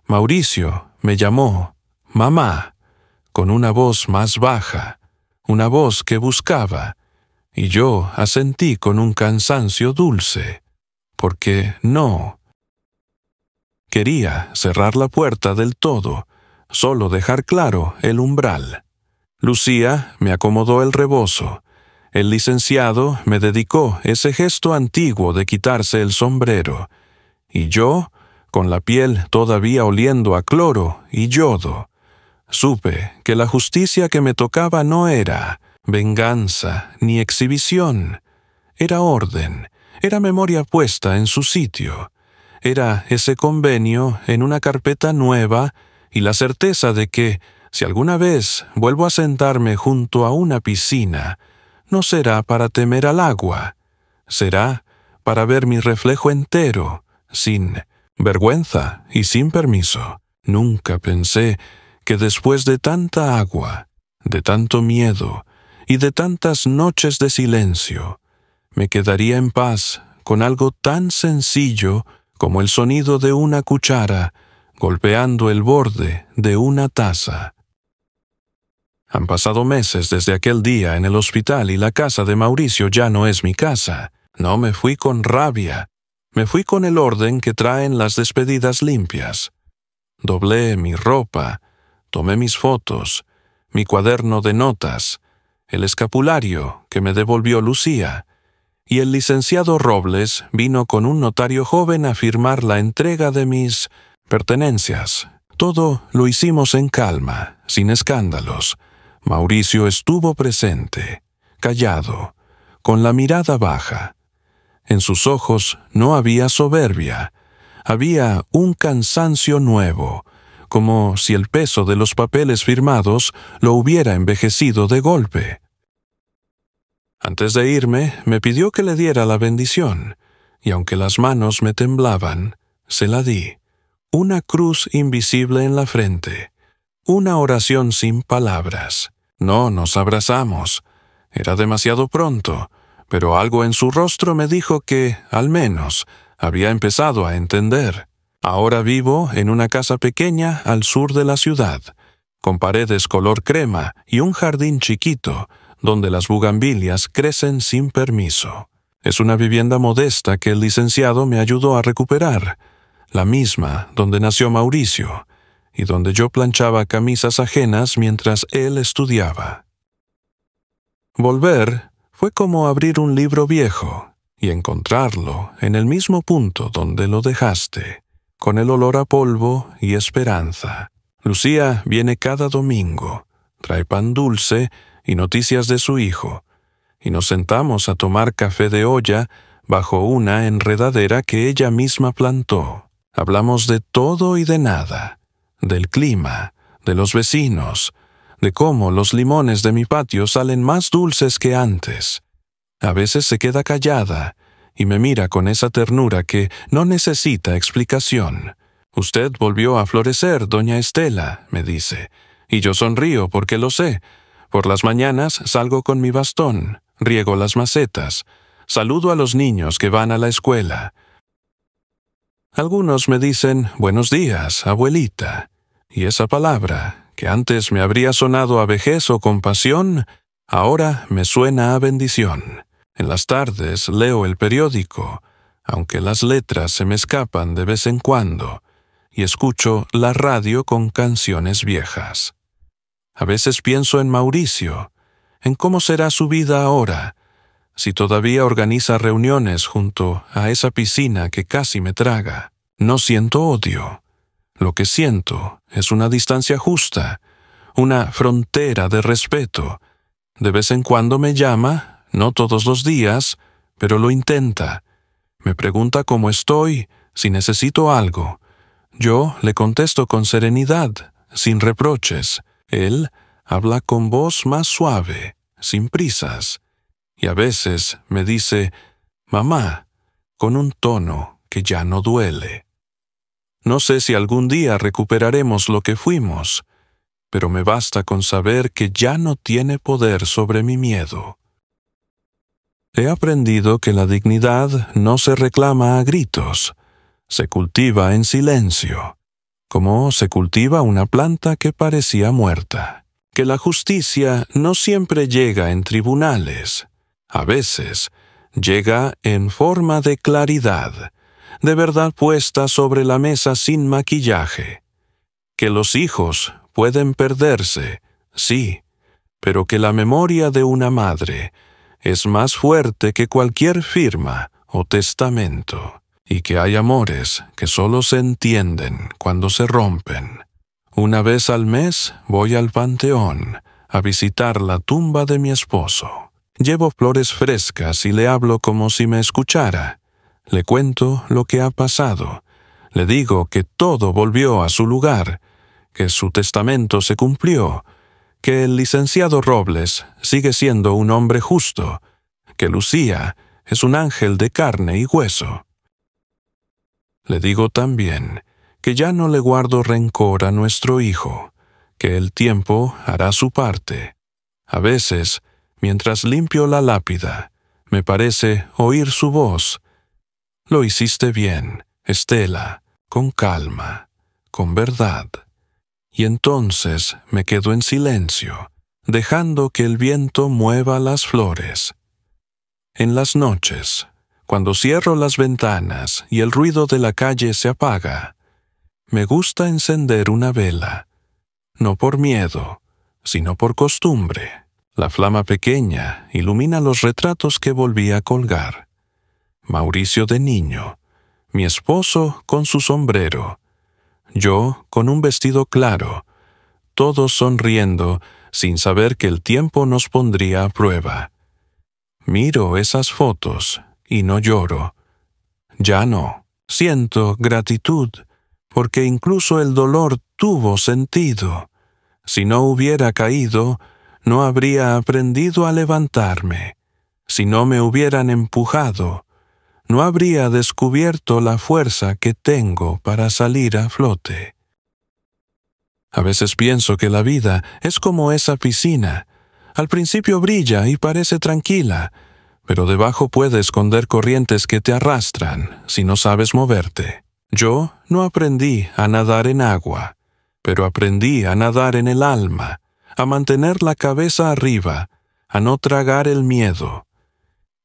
Mauricio me llamó mamá, con una voz más baja, una voz que buscaba, y yo asentí con un cansancio dulce, porque no quería cerrar la puerta del todo, solo dejar claro el umbral. Lucía me acomodó el rebozo. El licenciado me dedicó ese gesto antiguo de quitarse el sombrero, y yo, con la piel todavía oliendo a cloro y yodo, supe que la justicia que me tocaba no era venganza ni exhibición, era orden, era memoria puesta en su sitio, era ese convenio en una carpeta nueva y la certeza de que, Si alguna vez vuelvo a sentarme junto a una piscina, no será para temer al agua, será para ver mi reflejo entero, sin vergüenza y sin permiso. Nunca pensé que después de tanta agua, de tanto miedo y de tantas noches de silencio, me quedaría en paz con algo tan sencillo como el sonido de una cuchara golpeando el borde de una taza. Han pasado meses desde aquel día en el hospital y la casa de Mauricio ya no es mi casa. No me fui con rabia, me fui con el orden que traen las despedidas limpias. Doblé mi ropa, tomé mis fotos, mi cuaderno de notas, el escapulario que me devolvió Lucía, y el licenciado Robles vino con un notario joven a firmar la entrega de mis pertenencias. Todo lo hicimos en calma, sin escándalos. Mauricio estuvo presente, callado, con la mirada baja. En sus ojos no había soberbia, había un cansancio nuevo, como si el peso de los papeles firmados lo hubiera envejecido de golpe. Antes de irme, me pidió que le diera la bendición, y aunque las manos me temblaban, se la di. Una cruz invisible en la frente, una oración sin palabras. No nos abrazamos. Era demasiado pronto, pero algo en su rostro me dijo que, al menos, había empezado a entender. Ahora vivo en una casa pequeña al sur de la ciudad, con paredes color crema y un jardín chiquito, donde las bugambilias crecen sin permiso. Es una vivienda modesta que el licenciado me ayudó a recuperar, la misma donde nació Mauricio, y donde yo planchaba camisas ajenas mientras él estudiaba. Volver fue como abrir un libro viejo y encontrarlo en el mismo punto donde lo dejaste, con el olor a polvo y esperanza. Lucía viene cada domingo, trae pan dulce y noticias de su hijo, y nos sentamos a tomar café de olla bajo una enredadera que ella misma plantó. Hablamos de todo y de nada, del clima, de los vecinos, de cómo los limones de mi patio salen más dulces que antes. A veces se queda callada y me mira con esa ternura que no necesita explicación. «Usted volvió a florecer, doña Estela», me dice, y yo sonrío porque lo sé. Por las mañanas salgo con mi bastón, riego las macetas, saludo a los niños que van a la escuela. Algunos me dicen «buenos días, abuelita», y esa palabra, que antes me habría sonado a vejez o compasión, ahora me suena a bendición. En las tardes leo el periódico, aunque las letras se me escapan de vez en cuando, y escucho la radio con canciones viejas. A veces pienso en Mauricio, en cómo será su vida ahora, si todavía organiza reuniones junto a esa piscina que casi me traga. No siento odio. Lo que siento es una distancia justa, una frontera de respeto. De vez en cuando me llama, no todos los días, pero lo intenta. Me pregunta cómo estoy, si necesito algo. Yo le contesto con serenidad, sin reproches. Él habla con voz más suave, sin prisas, y a veces me dice «mamá», con un tono que ya no duele. No sé si algún día recuperaremos lo que fuimos, pero me basta con saber que ya no tiene poder sobre mi miedo. He aprendido que la dignidad no se reclama a gritos, se cultiva en silencio, como se cultiva una planta que parecía muerta. Que la justicia no siempre llega en tribunales, a veces llega en forma de claridad, de verdad puesta sobre la mesa sin maquillaje. Que los hijos pueden perderse, sí, pero que la memoria de una madre es más fuerte que cualquier firma o testamento, y que hay amores que solo se entienden cuando se rompen. Una vez al mes voy al panteón a visitar la tumba de mi esposo. Llevo flores frescas y le hablo como si me escuchara. Le cuento lo que ha pasado. Le digo que todo volvió a su lugar, que su testamento se cumplió, que el licenciado Robles sigue siendo un hombre justo, que Lucía es un ángel de carne y hueso. Le digo también que ya no le guardo rencor a nuestro hijo, que el tiempo hará su parte. A veces, mientras limpio la lápida, me parece oír su voz. Lo hiciste bien, Estela, con calma, con verdad. Y entonces me quedo en silencio, dejando que el viento mueva las flores. En las noches, cuando cierro las ventanas y el ruido de la calle se apaga, me gusta encender una vela, no por miedo, sino por costumbre. La flama pequeña ilumina los retratos que volví a colgar. Mauricio de niño, mi esposo con su sombrero, yo con un vestido claro, todos sonriendo sin saber que el tiempo nos pondría a prueba. Miro esas fotos y no lloro. Ya no. Siento gratitud, porque incluso el dolor tuvo sentido. Si no hubiera caído, no habría aprendido a levantarme. Si no me hubieran empujado, no habría descubierto la fuerza que tengo para salir a flote. A veces pienso que la vida es como esa piscina. Al principio brilla y parece tranquila, pero debajo puede esconder corrientes que te arrastran si no sabes moverte. Yo no aprendí a nadar en agua, pero aprendí a nadar en el alma, a mantener la cabeza arriba, a no tragar el miedo.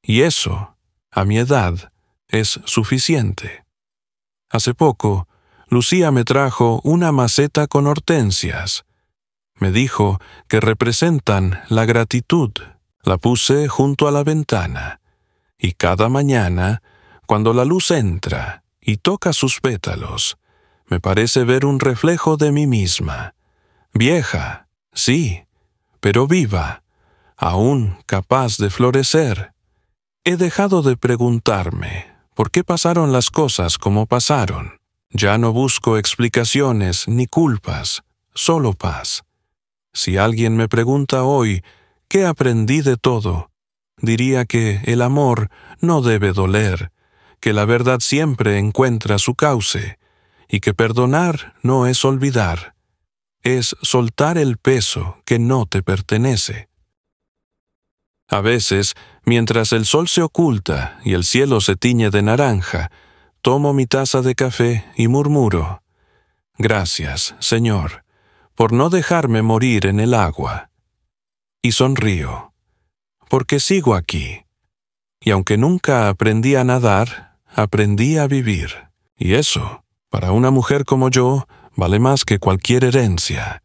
Y eso, a mi edad, es suficiente. Hace poco, Lucía me trajo una maceta con hortensias. Me dijo que representan la gratitud. La puse junto a la ventana, y cada mañana, cuando la luz entra y toca sus pétalos, me parece ver un reflejo de mí misma. Vieja, sí, pero viva, aún capaz de florecer. He dejado de preguntarme por qué pasaron las cosas como pasaron. Ya no busco explicaciones ni culpas, solo paz. Si alguien me pregunta hoy ¿qué aprendí de todo?, diría que el amor no debe doler, que la verdad siempre encuentra su cauce, y que perdonar no es olvidar, es soltar el peso que no te pertenece. A veces, mientras el sol se oculta y el cielo se tiñe de naranja, tomo mi taza de café y murmuro: «Gracias, Señor, por no dejarme morir en el agua». Y sonrío, porque sigo aquí. Y aunque nunca aprendí a nadar, aprendí a vivir. Y eso, para una mujer como yo, vale más que cualquier herencia.